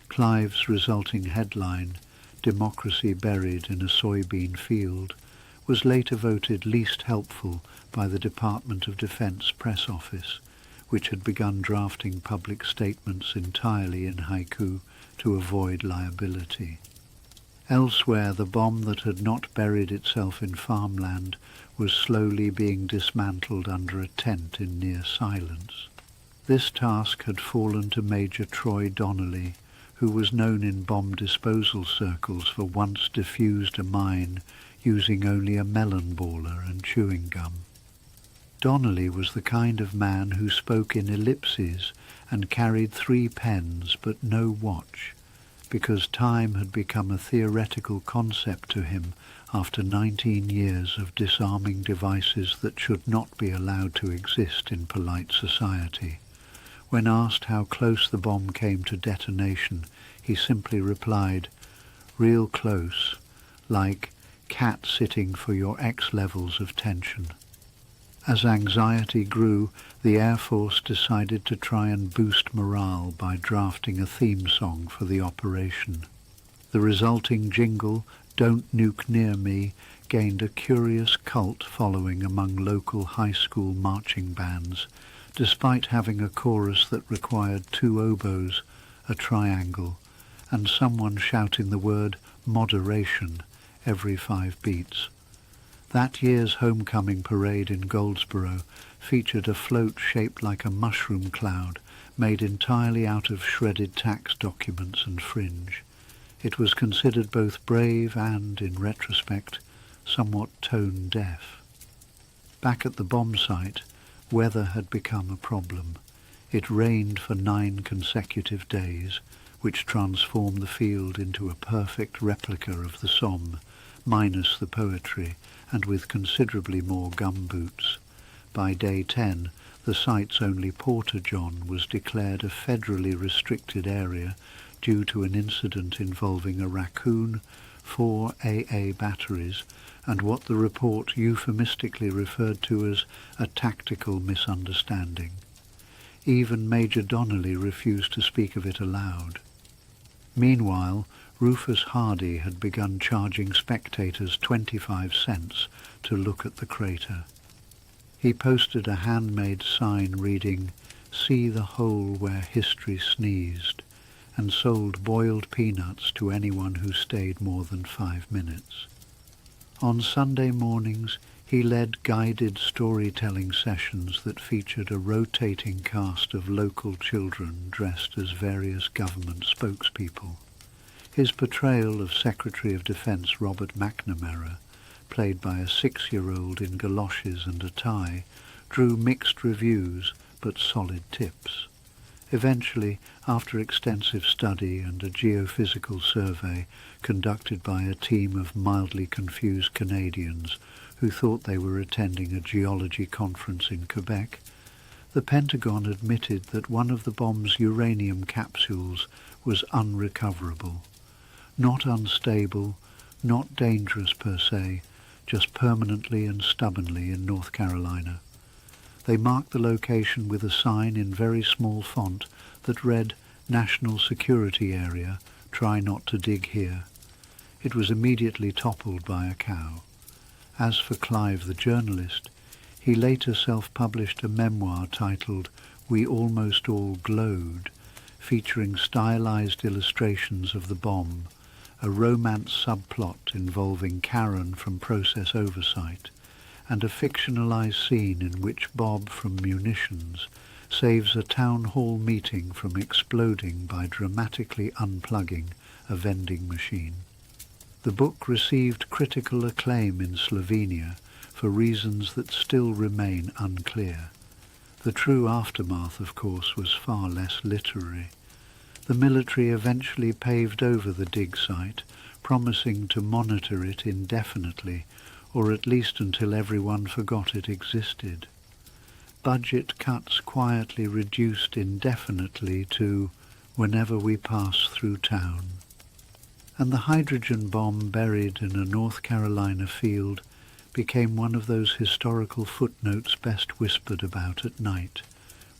Clive's resulting headline, "Democracy Buried in a Soybean Field," was later voted least helpful by the Department of Defense press office, which had begun drafting public statements entirely in haiku to avoid liability. Elsewhere, the bomb that had not buried itself in farmland was slowly being dismantled under a tent in near silence. This task had fallen to Major Troy Donnelly, who was known in bomb disposal circles for once defused a mine using only a melon baller and chewing gum. Donnelly was the kind of man who spoke in ellipses and carried 3 pens but no watch, because time had become a theoretical concept to him after 19 years of disarming devices that should not be allowed to exist in polite society. When asked how close the bomb came to detonation, he simply replied, "Real close, like cat sitting for your X levels of tension." As anxiety grew, the Air Force decided to try and boost morale by drafting a theme song for the operation. The resulting jingle, "Don't Nuke Near Me," gained a curious cult following among local high school marching bands, despite having a chorus that required 2 oboes, a triangle, and someone shouting the word "moderation" every 5 beats. That year's homecoming parade in Goldsboro featured a float shaped like a mushroom cloud made entirely out of shredded tax documents and fringe. It was considered both brave and, in retrospect, somewhat tone-deaf. Back at the bomb site, weather had become a problem. It rained for 9 consecutive days, which transformed the field into a perfect replica of the Somme, minus the poetry, and with considerably more gumboots. By day 10, the site's only porta-john was declared a federally restricted area due to an incident involving a raccoon, 4 AA batteries, and what the report euphemistically referred to as a tactical misunderstanding. Even Major Donnelly refused to speak of it aloud. Meanwhile, Rufus Hardy had begun charging spectators 25 cents to look at the crater. He posted a handmade sign reading, "See the hole where history sneezed," and sold boiled peanuts to anyone who stayed more than 5 minutes. On Sunday mornings, he led guided storytelling sessions that featured a rotating cast of local children dressed as various government spokespeople. His portrayal of Secretary of Defense Robert McNamara, played by a 6-year-old in galoshes and a tie, drew mixed reviews but solid tips. Eventually, after extensive study and a geophysical survey conducted by a team of mildly confused Canadians who thought they were attending a geology conference in Quebec, the Pentagon admitted that one of the bomb's uranium capsules was unrecoverable. Not unstable, not dangerous per se, just permanently and stubbornly in North Carolina. They marked the location with a sign in very small font that read, "National Security Area, try not to dig here." it was immediately toppled by a cow. As for Clive the journalist, he later self-published a memoir titled We Almost All Glowed, featuring stylized illustrations of the bomb, a romance subplot involving Karen from Process Oversight, and a fictionalized scene in which Bob from Munitions saves a town hall meeting from exploding by dramatically unplugging a vending machine. The book received critical acclaim in Slovenia for reasons that still remain unclear. The true aftermath, of course, was far less literary. The military eventually paved over the dig site, promising to monitor it indefinitely, or at least until everyone forgot it existed. Budget cuts quietly reduced indefinitely to whenever we pass through town. And the hydrogen bomb buried in a North Carolina field became one of those historical footnotes best whispered about at night,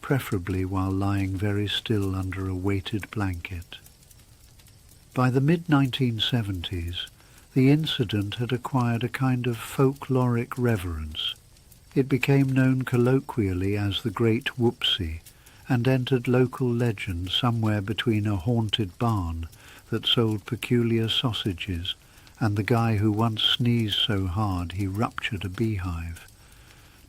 preferably while lying very still under a weighted blanket. By the mid-1970s, the incident had acquired a kind of folkloric reverence. It became known colloquially as the Great Whoopsie, and entered local legend somewhere between a haunted barn that sold peculiar sausages and the guy who once sneezed so hard he ruptured a beehive.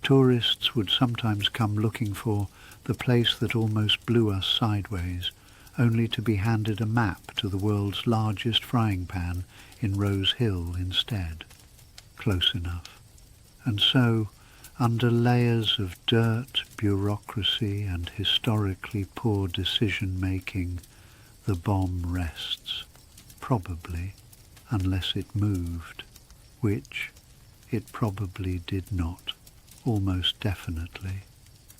Tourists would sometimes come looking for the place that almost blew us sideways, only to be handed a map to the world's largest frying pan in Rose Hill instead. Close enough. And so, under layers of dirt, bureaucracy, and historically poor decision-making, the bomb rests. Probably, unless it moved, which it probably did not. Almost definitely.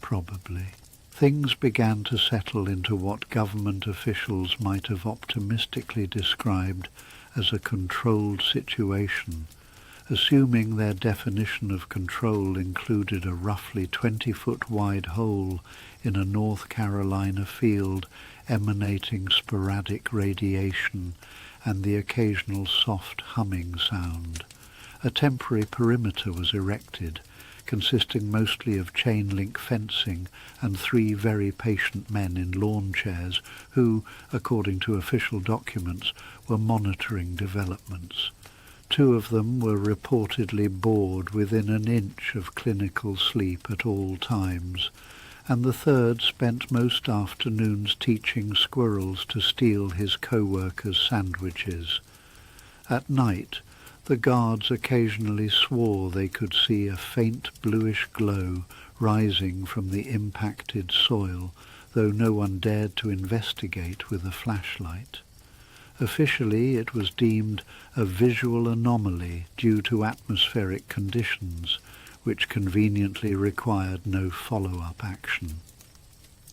Probably. Things began to settle into what government officials might have optimistically described as a controlled situation, assuming their definition of control included a roughly 20-foot wide hole in a North Carolina field emanating sporadic radiation and the occasional soft humming sound. A temporary perimeter was erected, consisting mostly of chain-link fencing and 3 very patient men in lawn chairs who, according to official documents, were monitoring developments. 2 of them were reportedly bored within an inch of clinical sleep at all times, and the third spent most afternoons teaching squirrels to steal his co-workers' sandwiches. At night, the guards occasionally swore they could see a faint bluish glow rising from the impacted soil, though no one dared to investigate with a flashlight. Officially, it was deemed a visual anomaly due to atmospheric conditions, which conveniently required no follow-up action.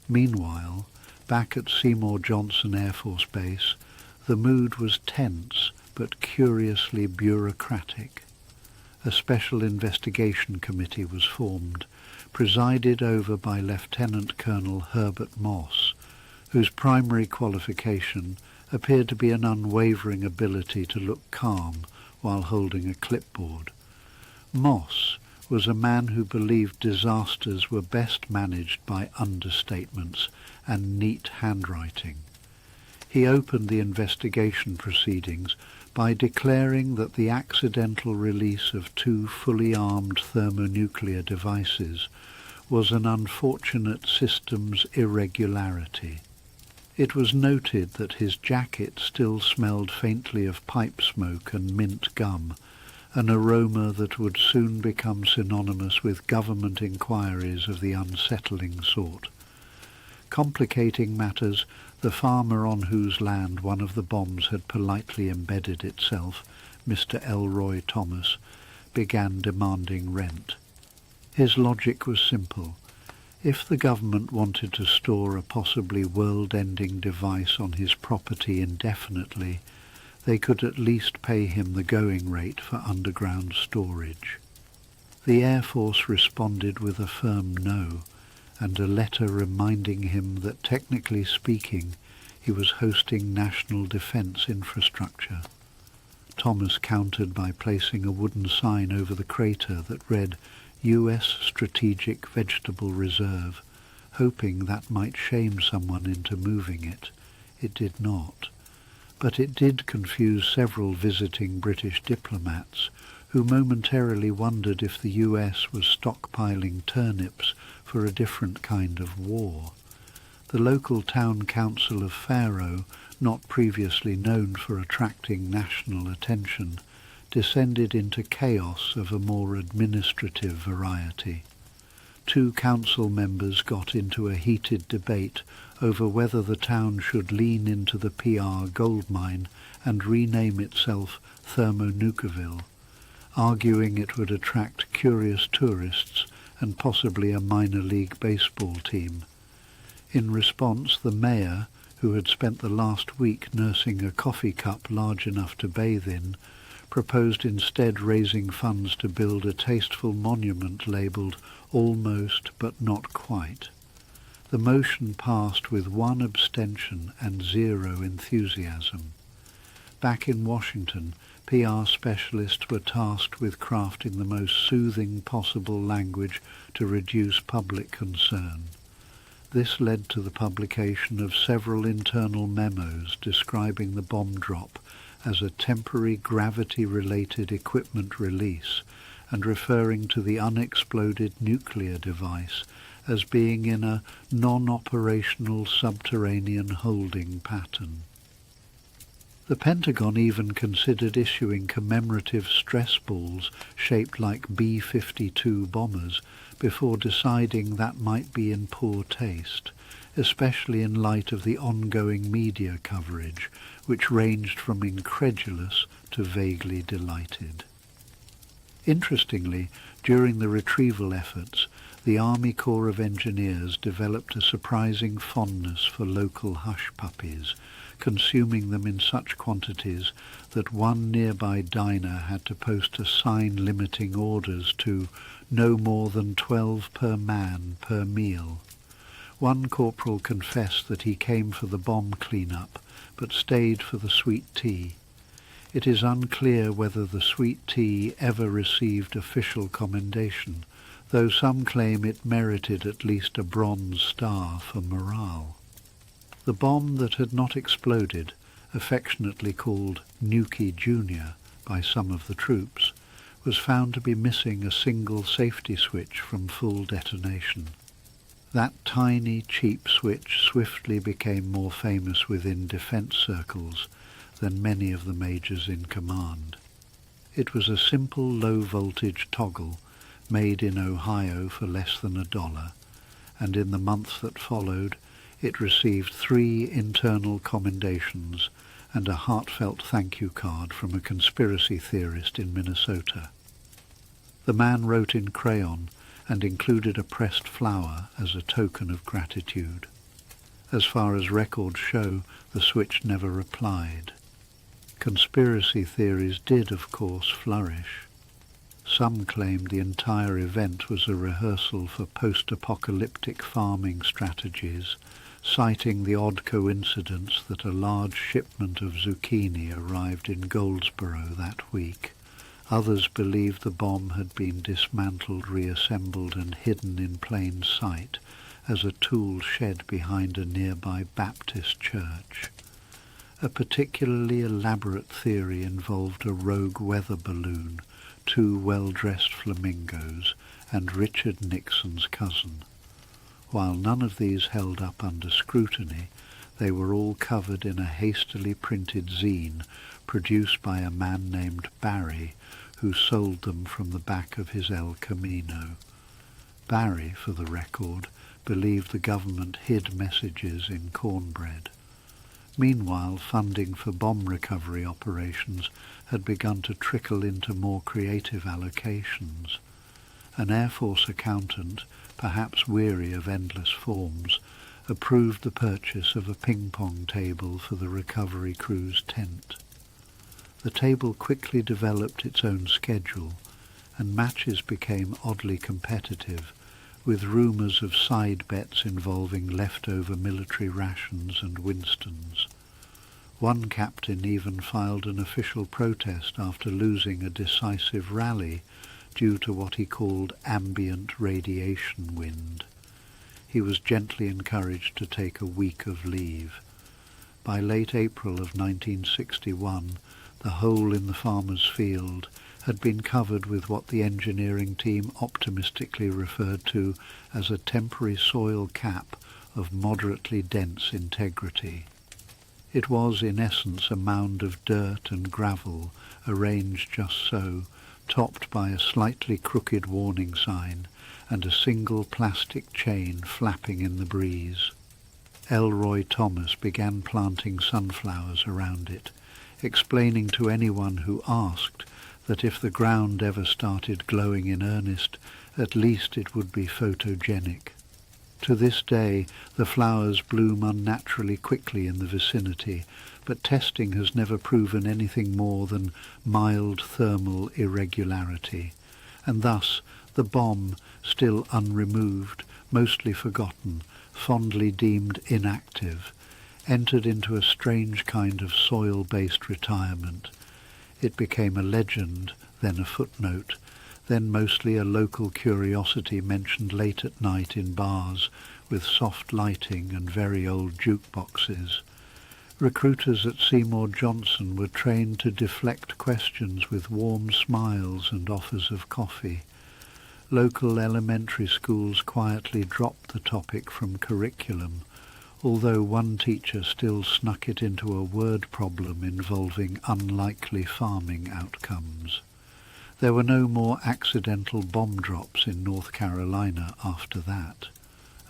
Meanwhile, back at Seymour Johnson Air Force Base, the mood was tense but curiously bureaucratic. A special investigation committee was formed, presided over by Lieutenant Colonel Herbert Moss, whose primary qualification appeared to be an unwavering ability to look calm while holding a clipboard. Moss was a man who believed disasters were best managed by understatements and neat handwriting. He opened the investigation proceedings by declaring that the accidental release of 2 fully armed thermonuclear devices was an unfortunate systems irregularity. It was noted that his jacket still smelled faintly of pipe smoke and mint gum, an aroma that would soon become synonymous with government inquiries of the unsettling sort. Complicating matters, the farmer on whose land one of the bombs had politely embedded itself, Mr. Elroy Thomas, began demanding rent. His logic was simple. If the government wanted to store a possibly world-ending device on his property indefinitely, they could at least pay him the going rate for underground storage. The Air Force responded with a firm no, and a letter reminding him that technically speaking he was hosting national defense infrastructure. Thomas countered by placing a wooden sign over the crater that read U.S. Strategic Vegetable Reserve, hoping that might shame someone into moving it. It did not. But it did confuse several visiting British diplomats, who momentarily wondered if the US was stockpiling turnips for a different kind of war. The local town council of Faro, not previously known for attracting national attention, descended into chaos of a more administrative variety. 2 council members got into a heated debate over whether the town should lean into the PR gold mine and rename itself Thermonukeville, arguing it would attract curious tourists and possibly a minor league baseball team. In response, the mayor, who had spent the last week nursing a coffee cup large enough to bathe in, proposed instead raising funds to build a tasteful monument labelled Almost but Not Quite. The motion passed with 1 abstention and 0 enthusiasm. Back in Washington, PR specialists were tasked with crafting the most soothing possible language to reduce public concern. This led to the publication of several internal memos describing the bomb drop as a temporary gravity-related equipment release and referring to the unexploded nuclear device as being in a non-operational subterranean holding pattern. The Pentagon even considered issuing commemorative stress balls shaped like B-52 bombers before deciding that might be in poor taste, especially in light of the ongoing media coverage, which ranged from incredulous to vaguely delighted. Interestingly, during the retrieval efforts, the Army Corps of Engineers developed a surprising fondness for local hush puppies, consuming them in such quantities that one nearby diner had to post a sign limiting orders to no more than 12 per man per meal. One corporal confessed that he came for the bomb clean-up, but stayed for the sweet tea. It is unclear whether the sweet tea ever received official commendation, though some claim it merited at least a Bronze Star for morale. The bomb that had not exploded, affectionately called Nuked Jr. by some of the troops, was found to be missing a single safety switch from full detonation. That tiny, cheap switch swiftly became more famous within defense circles than many of the majors in command. It was a simple low-voltage toggle made in Ohio for less than $1, and in the month that followed, it received 3 internal commendations and a heartfelt thank you card from a conspiracy theorist in Minnesota. The man wrote in crayon and included a pressed flower as a token of gratitude. As far as records show, the switch never replied. Conspiracy theories did, of course, flourish. Some claimed the entire event was a rehearsal for post-apocalyptic farming strategies, citing the odd coincidence that a large shipment of zucchini arrived in Goldsboro that week. Others believed the bomb had been dismantled, reassembled, and hidden in plain sight as a tool shed behind a nearby Baptist church. A particularly elaborate theory involved a rogue weather balloon, 2 well-dressed flamingos, and Richard Nixon's cousin. While none of these held up under scrutiny, they were all covered in a hastily printed zine produced by a man named Barry, who sold them from the back of his El Camino. Barry, for the record, believed the government hid messages in cornbread. Meanwhile, funding for bomb recovery operations had begun to trickle into more creative allocations. An Air Force accountant, perhaps weary of endless forms, approved the purchase of a ping-pong table for the recovery crew's tent. The table quickly developed its own schedule, and matches became oddly competitive, with rumours of side bets involving leftover military rations and Winstons. One captain even filed an official protest after losing a decisive rally due to what he called ambient radiation wind. He was gently encouraged to take a week of leave. By late April of 1961, the hole in the farmer's field had been covered with what the engineering team optimistically referred to as a temporary soil cap of moderately dense integrity. It was in essence a mound of dirt and gravel arranged just so, topped by a slightly crooked warning sign and a single plastic chain flapping in the breeze. Elroy Thomas began planting sunflowers around it, explaining to anyone who asked that if the ground ever started glowing in earnest, at least it would be photogenic. To this day, the flowers bloom unnaturally quickly in the vicinity, but testing has never proven anything more than mild thermal irregularity, and thus the bomb, still unremoved, mostly forgotten, fondly deemed inactive, entered into a strange kind of soil-based retirement. It became a legend, then a footnote, then mostly a local curiosity mentioned late at night in bars with soft lighting and very old jukeboxes. Recruiters at Seymour Johnson were trained to deflect questions with warm smiles and offers of coffee. Local elementary schools quietly dropped the topic from curriculum, although one teacher still snuck it into a word problem involving unlikely farming outcomes. There were no more accidental bomb drops in North Carolina after that,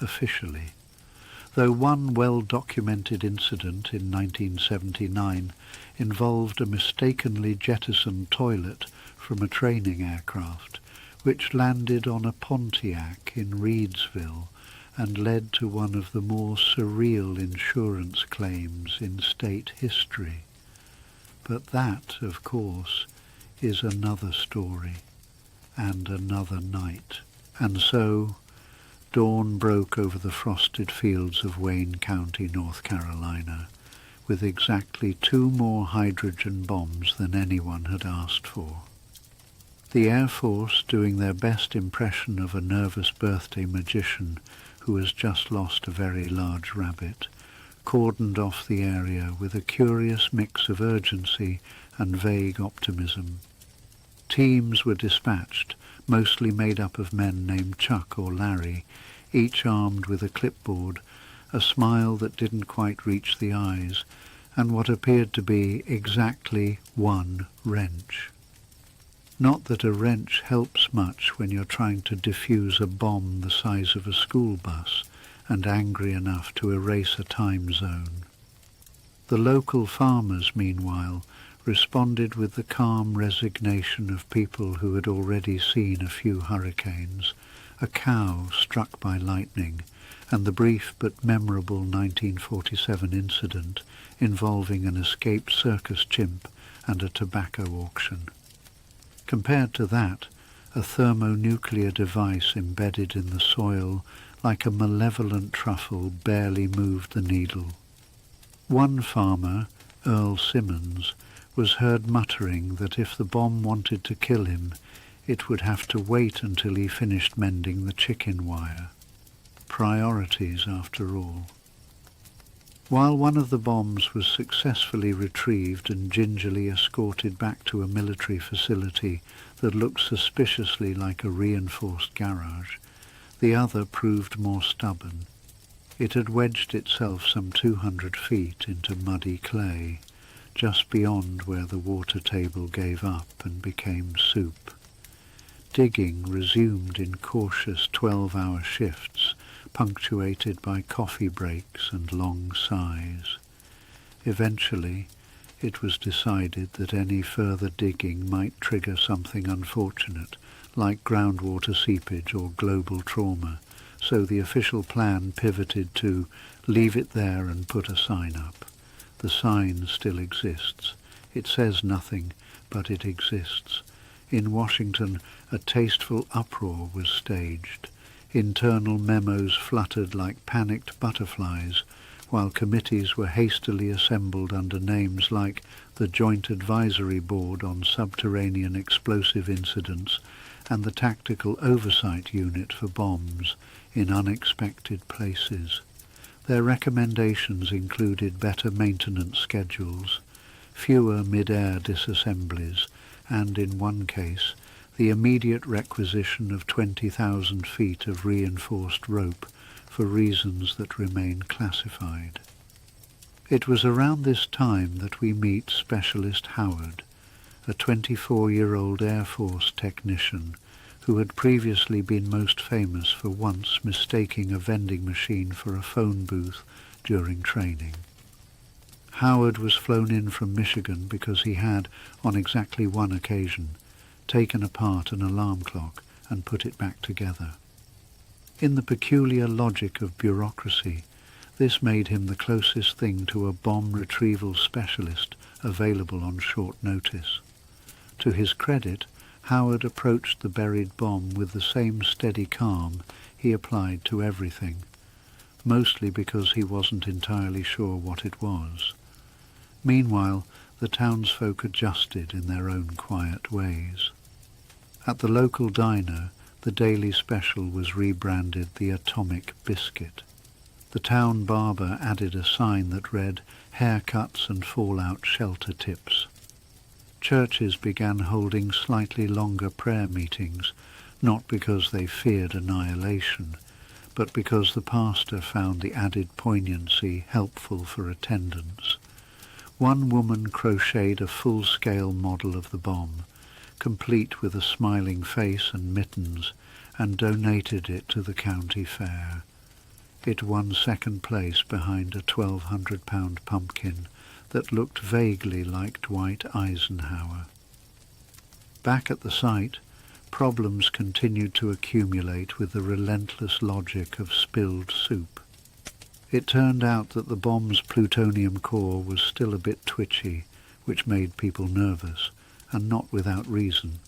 officially, though one well-documented incident in 1979 involved a mistakenly jettisoned toilet from a training aircraft, which landed on a Pontiac in Reidsville and led to one of the more surreal insurance claims in state history. But that, of course, is another story, and another night. And so, dawn broke over the frosted fields of Wayne County, North Carolina, with exactly 2 more hydrogen bombs than anyone had asked for. The Air Force, doing their best impression of a nervous birthday magician who has just lost a very large rabbit, cordoned off the area with a curious mix of urgency and vague optimism. Teams were dispatched, mostly made up of men named Chuck or Larry, each armed with a clipboard, a smile that didn't quite reach the eyes, and what appeared to be exactly 1 wrench. Not that a wrench helps much when you're trying to defuse a bomb the size of a school bus and angry enough to erase a time zone. The local farmers, meanwhile, responded with the calm resignation of people who had already seen a few hurricanes, a cow struck by lightning, and the brief but memorable 1947 incident involving an escaped circus chimp and a tobacco auction. Compared to that, a thermonuclear device embedded in the soil like a malevolent truffle barely moved the needle. One farmer, Earl Simmons, was heard muttering that if the bomb wanted to kill him, it would have to wait until he finished mending the chicken wire. Priorities, after all. While one of the bombs was successfully retrieved and gingerly escorted back to a military facility that looked suspiciously like a reinforced garage, the other proved more stubborn. It had wedged itself some 200 feet into muddy clay, just beyond where the water table gave up and became soup. Digging resumed in cautious 12-hour shifts, punctuated by coffee breaks and long sighs. Eventually, it was decided that any further digging might trigger something unfortunate, like groundwater seepage or global trauma, so the official plan pivoted to leave it there and put a sign up. The sign still exists. It says nothing, but it exists. In Washington, a tasteful uproar was staged. Internal memos fluttered like panicked butterflies, while committees were hastily assembled under names like the Joint Advisory Board on Subterranean Explosive Incidents and the Tactical Oversight Unit for Bombs in Unexpected Places. Their recommendations included better maintenance schedules, fewer mid-air disassemblies, and, in one case, the immediate requisition of 20,000 feet of reinforced rope for reasons that remain classified. It was around this time that we meet Specialist Howard, a 24-year-old Air Force technician who had previously been most famous for once mistaking a vending machine for a phone booth during training. Howard was flown in from Michigan because he had, on exactly one occasion, taken apart an alarm clock and put it back together. In the peculiar logic of bureaucracy, this made him the closest thing to a bomb retrieval specialist available on short notice. To his credit, Howard approached the buried bomb with the same steady calm he applied to everything, mostly because he wasn't entirely sure what it was. Meanwhile, the townsfolk adjusted in their own quiet ways. At the local diner, the daily special was rebranded the Atomic Biscuit. The town barber added a sign that read, "Haircuts and fallout shelter tips." Churches began holding slightly longer prayer meetings, not because they feared annihilation, but because the pastor found the added poignancy helpful for attendance. One woman crocheted a full-scale model of the bomb, complete with a smiling face and mittens, and donated it to the county fair. It won second place behind a 1,200-pound pumpkin that looked vaguely like Dwight Eisenhower. Back at the site, problems continued to accumulate with the relentless logic of spilled soup. It turned out that the bomb's plutonium core was still a bit twitchy, which made people nervous, and not without reason.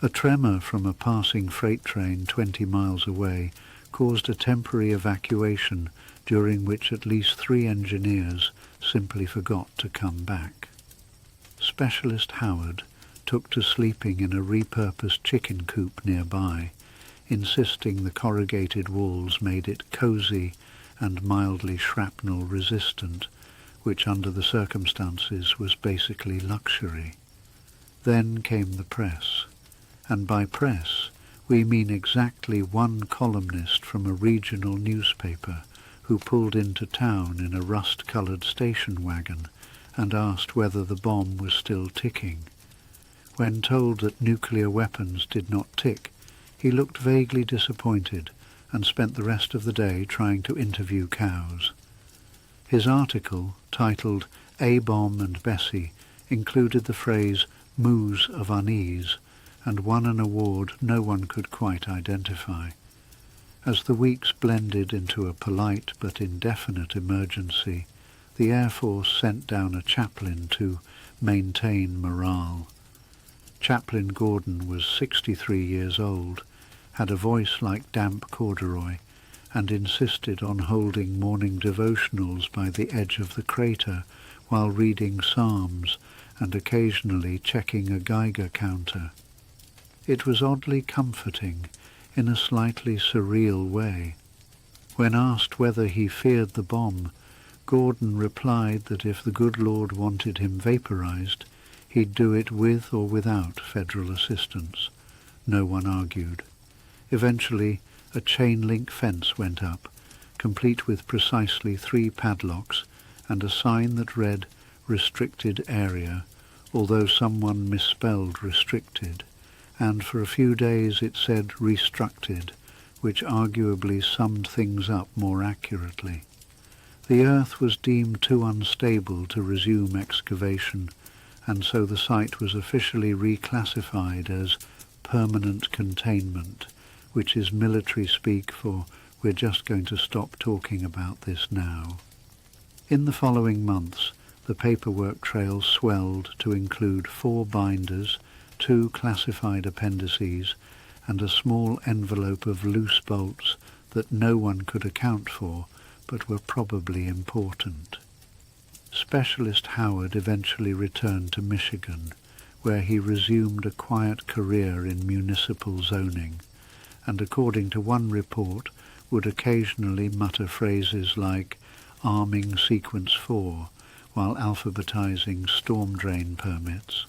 A tremor from a passing freight train 20 miles away caused a temporary evacuation during which at least 3 engineers simply forgot to come back. Specialist Howard took to sleeping in a repurposed chicken coop nearby, insisting the corrugated walls made it cozy and mildly shrapnel resistant, which under the circumstances was basically luxury. Then came the press, and by press we mean exactly one columnist from a regional newspaper who pulled into town in a rust-coloured station wagon and asked whether the bomb was still ticking. When told that nuclear weapons did not tick, he looked vaguely disappointed and spent the rest of the day trying to interview cows. His article, titled A-Bomb and Bessie, included the phrase "moos of unease," and won an award no one could quite identify. As the weeks blended into a polite but indefinite emergency, the Air Force sent down a chaplain to maintain morale. Chaplain Gordon was 63 years old, had a voice like damp corduroy, and insisted on holding morning devotionals by the edge of the crater while reading psalms and occasionally checking a Geiger counter. It was oddly comforting in a slightly surreal way. When asked whether he feared the bomb, Gordon replied that if the good Lord wanted him vaporized, he'd do it with or without federal assistance. No one argued. Eventually, a chain-link fence went up, complete with precisely 3 padlocks and a sign that read "Restricted Area," although someone misspelled restricted, and for a few days it said restructed, which arguably summed things up more accurately. The earth was deemed too unstable to resume excavation, and so the site was officially reclassified as permanent containment, which is military speak for "we're just going to stop talking about this now." In the following months, the paperwork trail swelled to include 4 binders, 2 classified appendices, and a small envelope of loose bolts that no one could account for, but were probably important. Specialist Howard eventually returned to Michigan, where he resumed a quiet career in municipal zoning, and according to one report would occasionally mutter phrases like "arming sequence 4" while alphabetizing storm drain permits.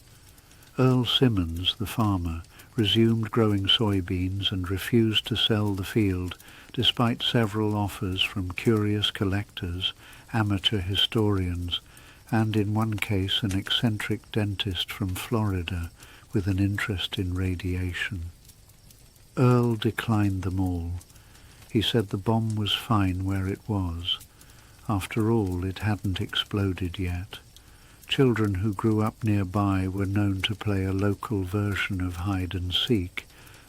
Earl Simmons, the farmer, resumed growing soybeans and refused to sell the field despite several offers from curious collectors, amateur historians, and in one case an eccentric dentist from Florida with an interest in radiation. Earl declined them all. He said the bomb was fine where it was. After all, it hadn't exploded yet. Children who grew up nearby were known to play a local version of hide and seek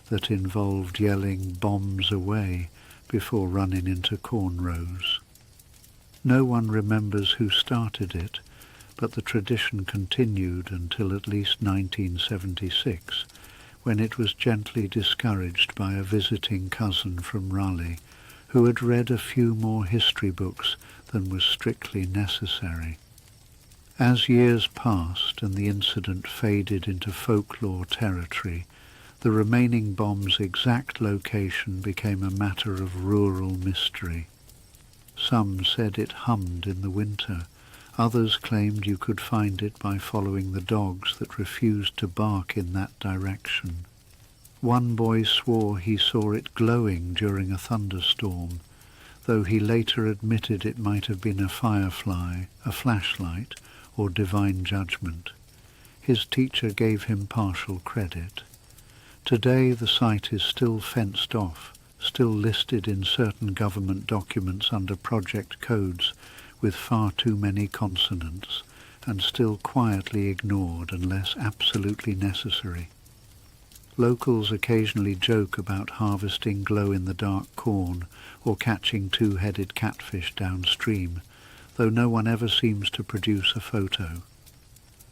that involved yelling "bombs away" before running into cornrows. No one remembers who started it, but the tradition continued until at least 1976, when it was gently discouraged by a visiting cousin from Raleigh, who had read a few more history books than was strictly necessary. As years passed and the incident faded into folklore territory, the remaining bomb's exact location became a matter of rural mystery. Some said it hummed in the winter. Others claimed you could find it by following the dogs that refused to bark in that direction. One boy swore he saw it glowing during a thunderstorm, though he later admitted it might have been a firefly, a flashlight, or divine judgment. His teacher gave him partial credit. Today the site is still fenced off, still listed in certain government documents under project codes with far too many consonants, and still quietly ignored unless absolutely necessary. Locals occasionally joke about harvesting glow-in-the-dark corn or catching two-headed catfish downstream, though no one ever seems to produce a photo.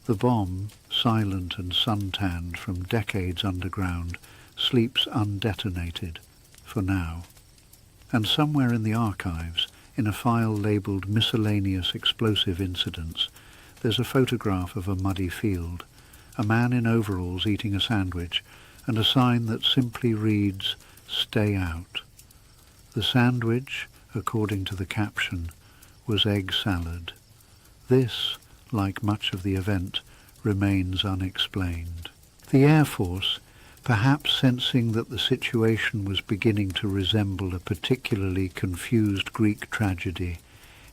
The bomb, silent and suntanned from decades underground, sleeps undetonated, for now. And somewhere in the archives, in a file labelled Miscellaneous Explosive Incidents, there's a photograph of a muddy field, a man in overalls eating a sandwich, and a sign that simply reads, "Stay out." The sandwich, according to the caption, was egg salad. This, like much of the event, remains unexplained. The Air Force, perhaps sensing that the situation was beginning to resemble a particularly confused Greek tragedy,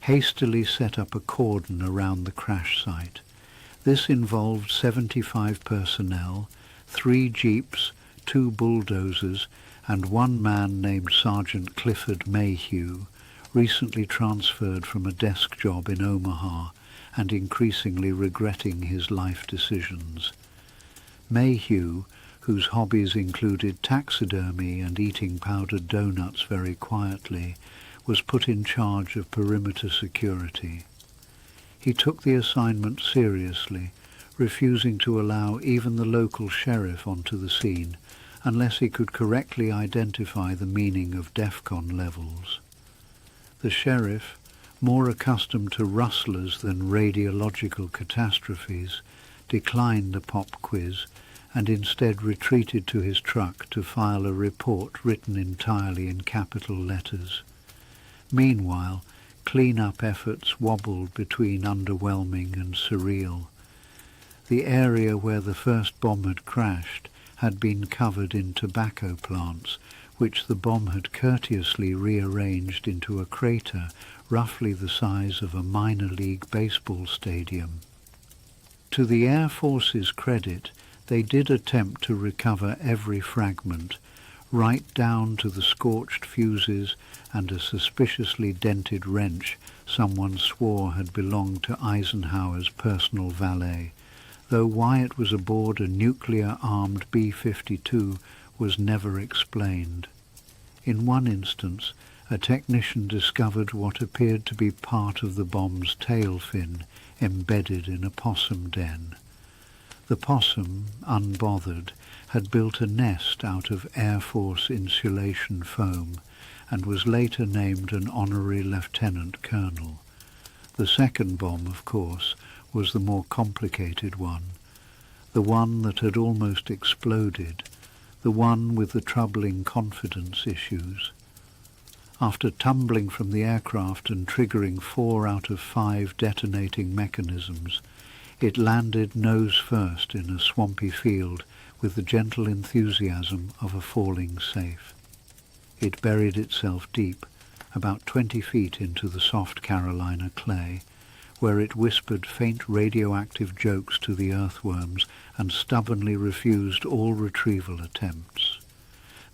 hastily set up a cordon around the crash site. This involved 75 personnel, 3 jeeps, 2 bulldozers, and one man named Sergeant Clifford Mayhew, recently transferred from a desk job in Omaha and increasingly regretting his life decisions. Mayhew, whose hobbies included taxidermy and eating powdered donuts very quietly, was put in charge of perimeter security. He took the assignment seriously, refusing to allow even the local sheriff onto the scene unless he could correctly identify the meaning of DEFCON levels. The sheriff, more accustomed to rustlers than radiological catastrophes, declined the pop quiz and instead retreated to his truck to file a report written entirely in capital letters. Meanwhile, clean-up efforts wobbled between underwhelming and surreal. The area where the first bomb had crashed had been covered in tobacco plants, which the bomb had courteously rearranged into a crater roughly the size of a minor league baseball stadium. To the Air Force's credit, they did attempt to recover every fragment, right down to the scorched fuses and a suspiciously dented wrench someone swore had belonged to Eisenhower's personal valet, though why it was aboard a nuclear-armed B-52 was never explained. In one instance, a technician discovered what appeared to be part of the bomb's tail fin embedded in a possum den. The possum, unbothered, had built a nest out of Air Force insulation foam, and was later named an honorary lieutenant colonel. The second bomb, of course, was the more complicated one, the one that had almost exploded, the one with the troubling confidence issues. After tumbling from the aircraft and triggering 4 out of 5 detonating mechanisms, it landed nose first in a swampy field with the gentle enthusiasm of a falling safe. It buried itself deep, about 20 feet into the soft Carolina clay, where it whispered faint radioactive jokes to the earthworms and stubbornly refused all retrieval attempts.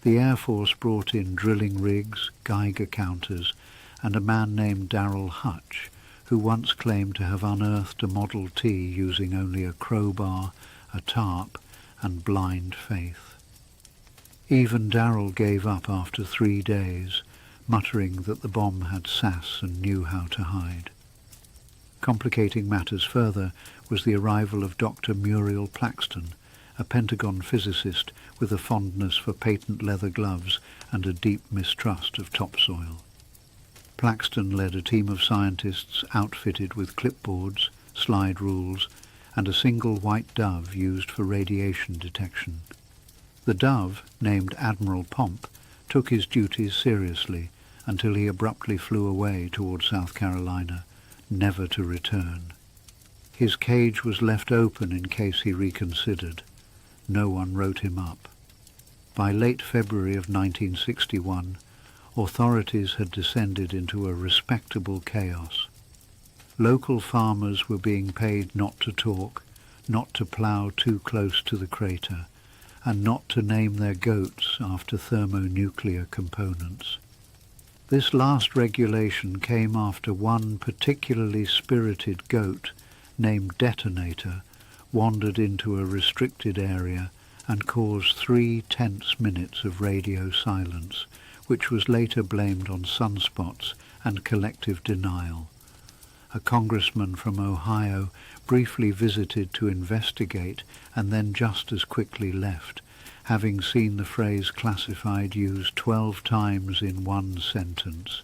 The Air Force brought in drilling rigs, Geiger counters, and a man named Darrell Hutch, who once claimed to have unearthed a Model T using only a crowbar, a tarp, and blind faith. Even Darrell gave up after 3 days, muttering that the bomb had sass and knew how to hide. Complicating matters further was the arrival of Dr. Muriel Plaxton, a Pentagon physicist with a fondness for patent leather gloves and a deep mistrust of topsoil. Plaxton led a team of scientists outfitted with clipboards, slide rules, and a single white dove used for radiation detection. The dove, named Admiral Pomp, took his duties seriously until he abruptly flew away toward South Carolina, never to return. His cage was left open in case he reconsidered. No one wrote him up. By late February of 1961, authorities had descended into a respectable chaos. Local farmers were being paid not to talk, not to plough too close to the crater, and not to name their goats after thermonuclear components. This last regulation came after one particularly spirited goat, named Detonator, wandered into a restricted area and caused 3 tense minutes of radio silence, which was later blamed on sunspots and collective denial. A congressman from Ohio briefly visited to investigate and then just as quickly left, having seen the phrase classified used 12 times in one sentence,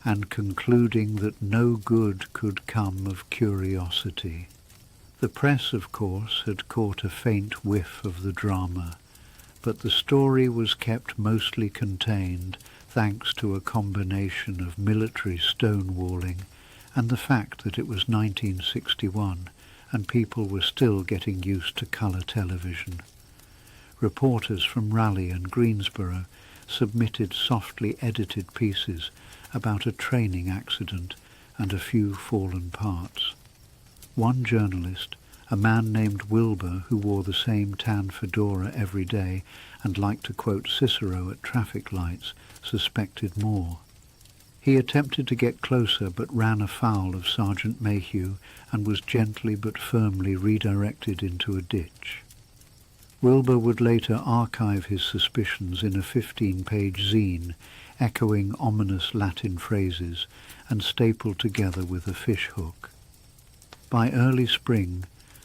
and concluding that no good could come of curiosity. The press, of course, had caught a faint whiff of the drama, but the story was kept mostly contained thanks to a combination of military stonewalling and the fact that it was 1961 and people were still getting used to colour television. Reporters from Raleigh and Greensboro submitted softly edited pieces about a training accident and a few fallen parts. One journalist, a man named Wilbur who wore the same tan fedora every day and liked to quote Cicero at traffic lights, suspected more. He attempted to get closer but ran afoul of Sergeant Mayhew and was gently but firmly redirected into a ditch. Wilbur would later archive his suspicions in a 15-page zine, echoing ominous Latin phrases and stapled together with a fishhook. By early spring,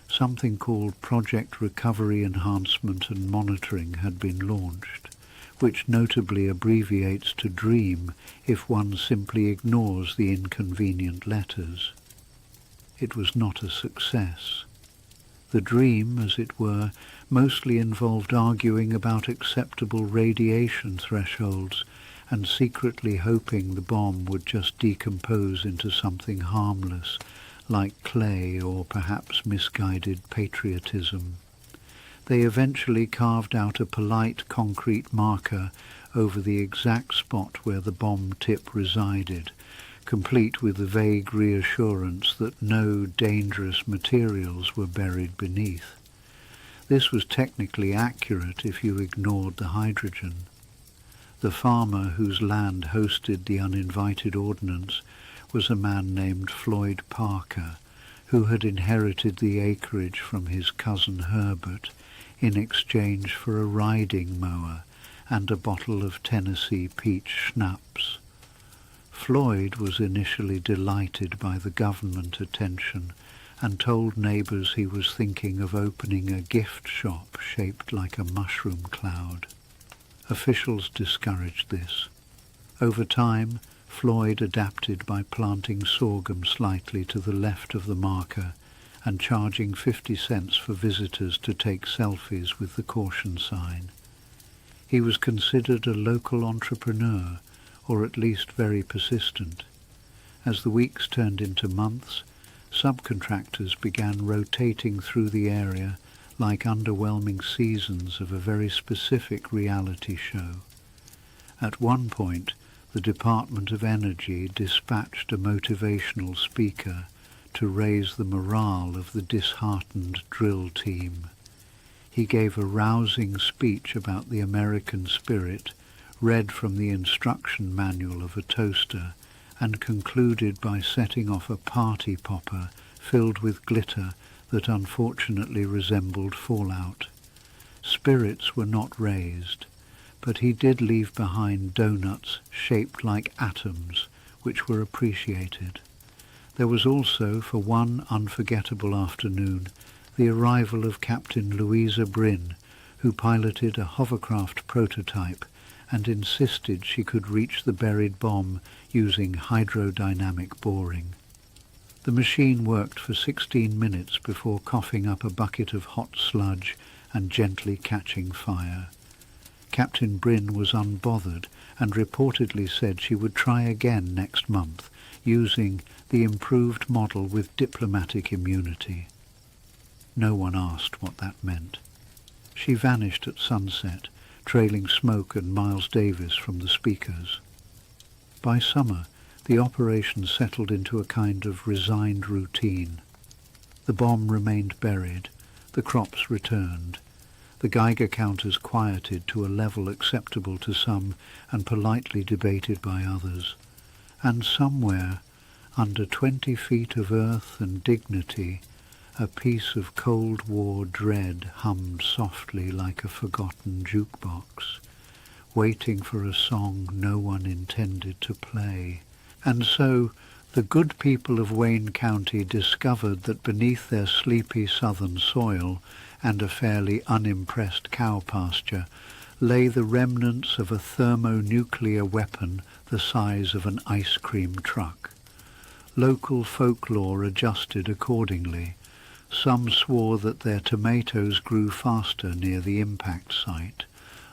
something called Project Recovery Enhancement and Monitoring had been launched, which notably abbreviates to DREAM if one simply ignores the inconvenient letters. It was not a success. The dream, as it were, mostly involved arguing about acceptable radiation thresholds and secretly hoping the bomb would just decompose into something harmless, like clay or perhaps misguided patriotism. They eventually carved out a polite concrete marker over the exact spot where the bomb tip resided, complete with the vague reassurance that no dangerous materials were buried beneath. This was technically accurate if you ignored the hydrogen. The farmer whose land hosted the uninvited ordnance was a man named Floyd Parker, who had inherited the acreage from his cousin Herbert in exchange for a riding mower and a bottle of Tennessee peach schnapps. Floyd was initially delighted by the government attention and told neighbours he was thinking of opening a gift shop shaped like a mushroom cloud. Officials discouraged this. Over time, Floyd adapted by planting sorghum slightly to the left of the marker and charging 50 cents for visitors to take selfies with the caution sign. He was considered a local entrepreneur, or at least very persistent. As the weeks turned into months, subcontractors began rotating through the area like underwhelming seasons of a very specific reality show. At one point, the Department of Energy dispatched a motivational speaker to raise the morale of the disheartened drill team. He gave a rousing speech about the American spirit, read from the instruction manual of a toaster, and concluded by setting off a party popper filled with glitter that unfortunately resembled fallout. Spirits were not raised, but he did leave behind donuts shaped like atoms, which were appreciated. There was also, for one unforgettable afternoon, the arrival of Captain Louisa Bryn, who piloted a hovercraft prototype and insisted she could reach the buried bomb using hydrodynamic boring. The machine worked for 16 minutes before coughing up a bucket of hot sludge and gently catching fire. Captain Bryn was unbothered and reportedly said she would try again next month, using the improved model with diplomatic immunity. No one asked what that meant. She vanished at sunset, trailing smoke and Miles Davis from the speakers. By summer, the operation settled into a kind of resigned routine. The bomb remained buried, the crops returned, the Geiger counters quieted to a level acceptable to some and politely debated by others, and somewhere, under 20 feet of earth and dignity, a piece of Cold War dread hummed softly like a forgotten jukebox, waiting for a song no one intended to play. And so the good people of Wayne County discovered that beneath their sleepy southern soil and a fairly unimpressed cow pasture lay the remnants of a thermonuclear weapon the size of an ice cream truck. Local folklore adjusted accordingly. Some swore that their tomatoes grew faster near the impact site.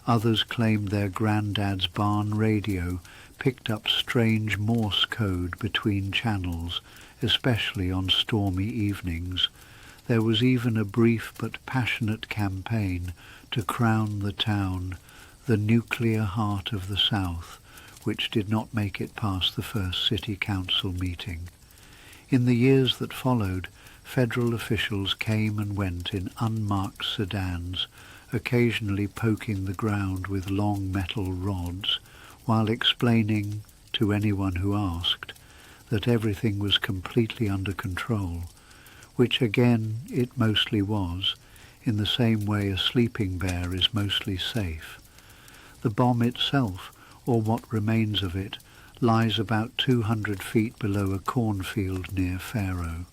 Others claimed their granddad's barn radio picked up strange Morse code between channels, especially on stormy evenings. There was even a brief but passionate campaign to crown the town the nuclear heart of the South, which did not make it past the first city council meeting. In the years that followed, federal officials came and went in unmarked sedans, occasionally poking the ground with long metal rods, while explaining, to anyone who asked, that everything was completely under control, which again it mostly was, in the same way a sleeping bear is mostly safe. The bomb itself, or what remains of it, lies about 200 feet below a cornfield near Faro.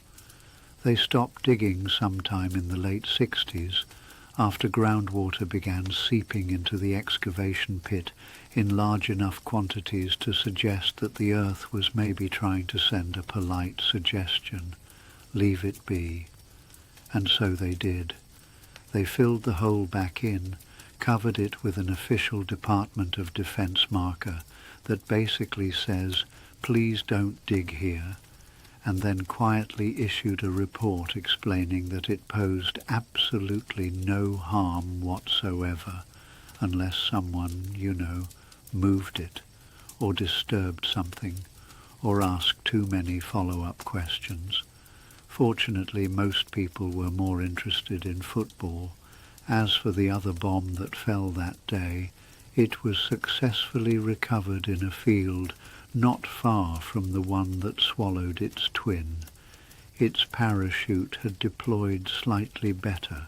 They stopped digging sometime in the late 60s, after groundwater began seeping into the excavation pit in large enough quantities to suggest that the earth was maybe trying to send a polite suggestion, leave it be. And so they did. They filled the hole back in, covered it with an official Department of Defense marker that basically says, "Please don't dig here," and then quietly issued a report explaining that it posed absolutely no harm whatsoever, unless someone, moved it, or disturbed something, or asked too many follow-up questions. Fortunately, most people were more interested in football. As for the other bomb that fell that day, it was successfully recovered in a field not far from the one that swallowed its twin. Its parachute had deployed slightly better.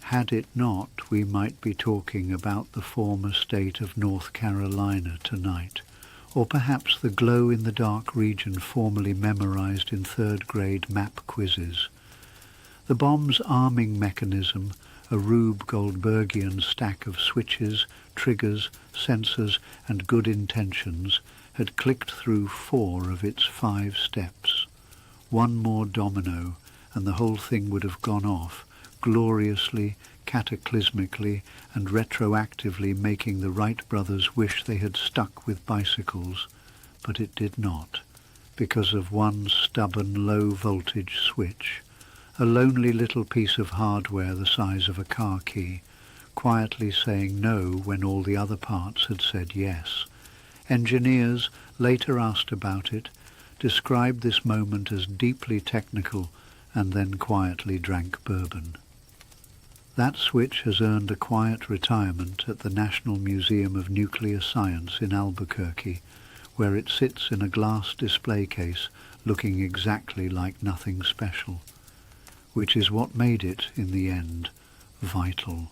Had it not, we might be talking about the former state of North Carolina tonight, or perhaps the glow-in-the-dark region formerly memorized in third-grade map quizzes. The bomb's arming mechanism a Rube Goldbergian stack of switches, triggers, sensors and good intentions, had clicked through 4 of its 5 steps. One more domino, and the whole thing would have gone off, gloriously, cataclysmically, and retroactively making the Wright brothers wish they had stuck with bicycles. But it did not, because of one stubborn low-voltage switch, a lonely little piece of hardware the size of a car key, quietly saying no when all the other parts had said yes. Engineers, later asked about it, described this moment as deeply technical and then quietly drank bourbon. That switch has earned a quiet retirement at the National Museum of Nuclear Science in Albuquerque, where it sits in a glass display case looking exactly like nothing special, which is what made it, in the end, vital.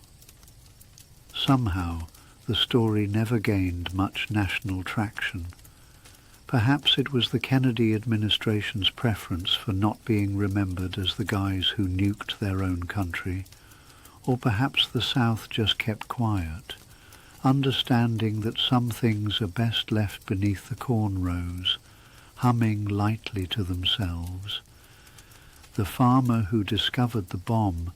Somehow, the story never gained much national traction. Perhaps it was the Kennedy administration's preference for not being remembered as the guys who nuked their own country, or perhaps the South just kept quiet, understanding that some things are best left beneath the corn rows, humming lightly to themselves. The farmer who discovered the bomb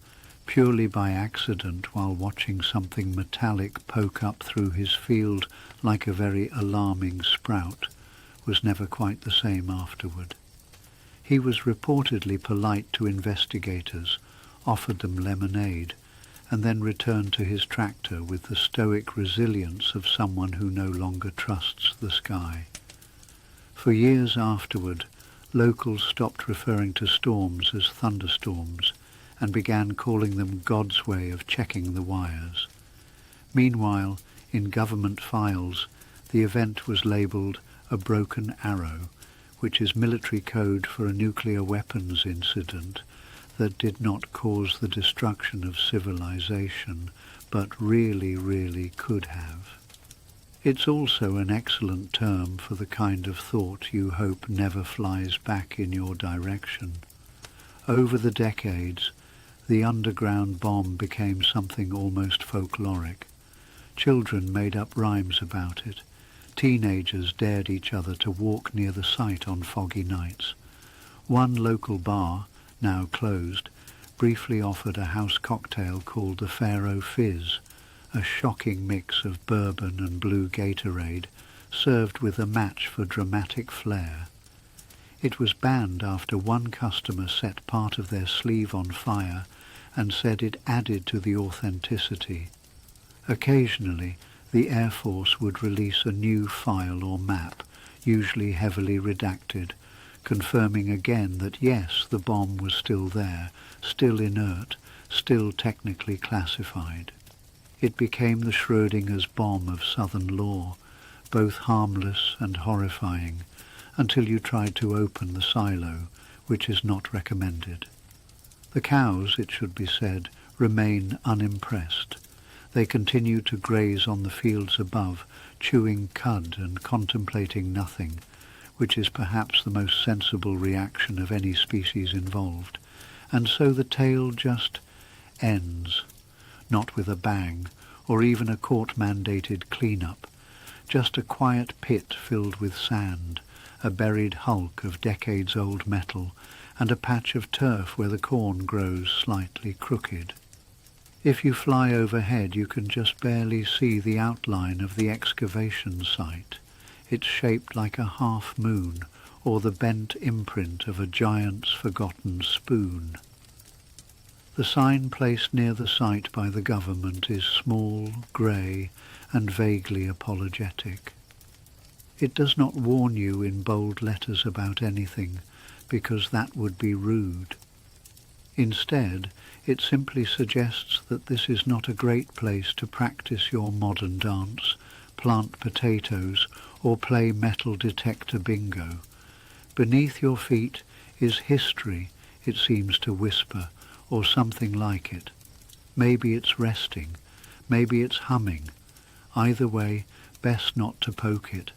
purely by accident while watching something metallic poke up through his field like a very alarming sprout was never quite the same afterward. He was reportedly polite to investigators, offered them lemonade, and then returned to his tractor with the stoic resilience of someone who no longer trusts the sky. For years afterward, locals stopped referring to storms as thunderstorms and began calling them God's way of checking the wires. Meanwhile, in government files, the event was labelled a broken arrow, which is military code for a nuclear weapons incident that did not cause the destruction of civilization, but really could have. It's also an excellent term for the kind of thought you hope never flies back in your direction. Over the decades, the underground bomb became something almost folkloric. Children made up rhymes about it. Teenagers dared each other to walk near the site on foggy nights. One local bar, now closed, briefly offered a house cocktail called the Pharaoh Fizz, a shocking mix of bourbon and blue Gatorade, served with a match for dramatic flair. It was banned after one customer set part of their sleeve on fire and said it added to the authenticity. Occasionally, the Air Force would release a new file or map, usually heavily redacted, confirming again that yes, the bomb was still there, still inert, still technically classified. It became the Schrödinger's bomb of southern law, both harmless and horrifying, until you tried to open the silo, which is not recommended. The cows, it should be said, remain unimpressed. They continue to graze on the fields above, chewing cud and contemplating nothing, which is perhaps the most sensible reaction of any species involved, and so the tale just ends, not with a bang, or even a court-mandated clean-up, just a quiet pit filled with sand, a buried hulk of decades-old metal, and a patch of turf where the corn grows slightly crooked. If you fly overhead, you can just barely see the outline of the excavation site. It's shaped like a half-moon, or the bent imprint of a giant's forgotten spoon. The sign placed near the site by the government is small, grey, and vaguely apologetic. It does not warn you in bold letters about anything, because that would be rude. Instead, it simply suggests that this is not a great place to practice your modern dance, plant potatoes, or play metal detector bingo. Beneath your feet is history, it seems to whisper, or something like it. Maybe it's resting, maybe it's humming. Either way, best not to poke it.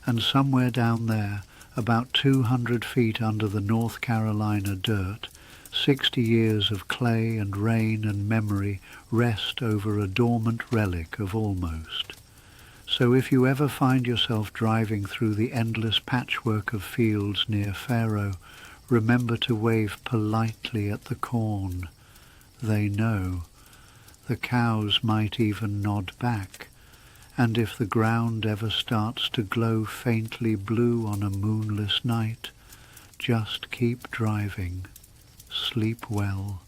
And somewhere down there, about 200 feet under the North Carolina dirt, 60 years of clay and rain and memory rest over a dormant relic of almost. So if you ever find yourself driving through the endless patchwork of fields near Faro, remember to wave politely at the corn. They know. The cows might even nod back. And if the ground ever starts to glow faintly blue on a moonless night, just keep driving. Sleep well.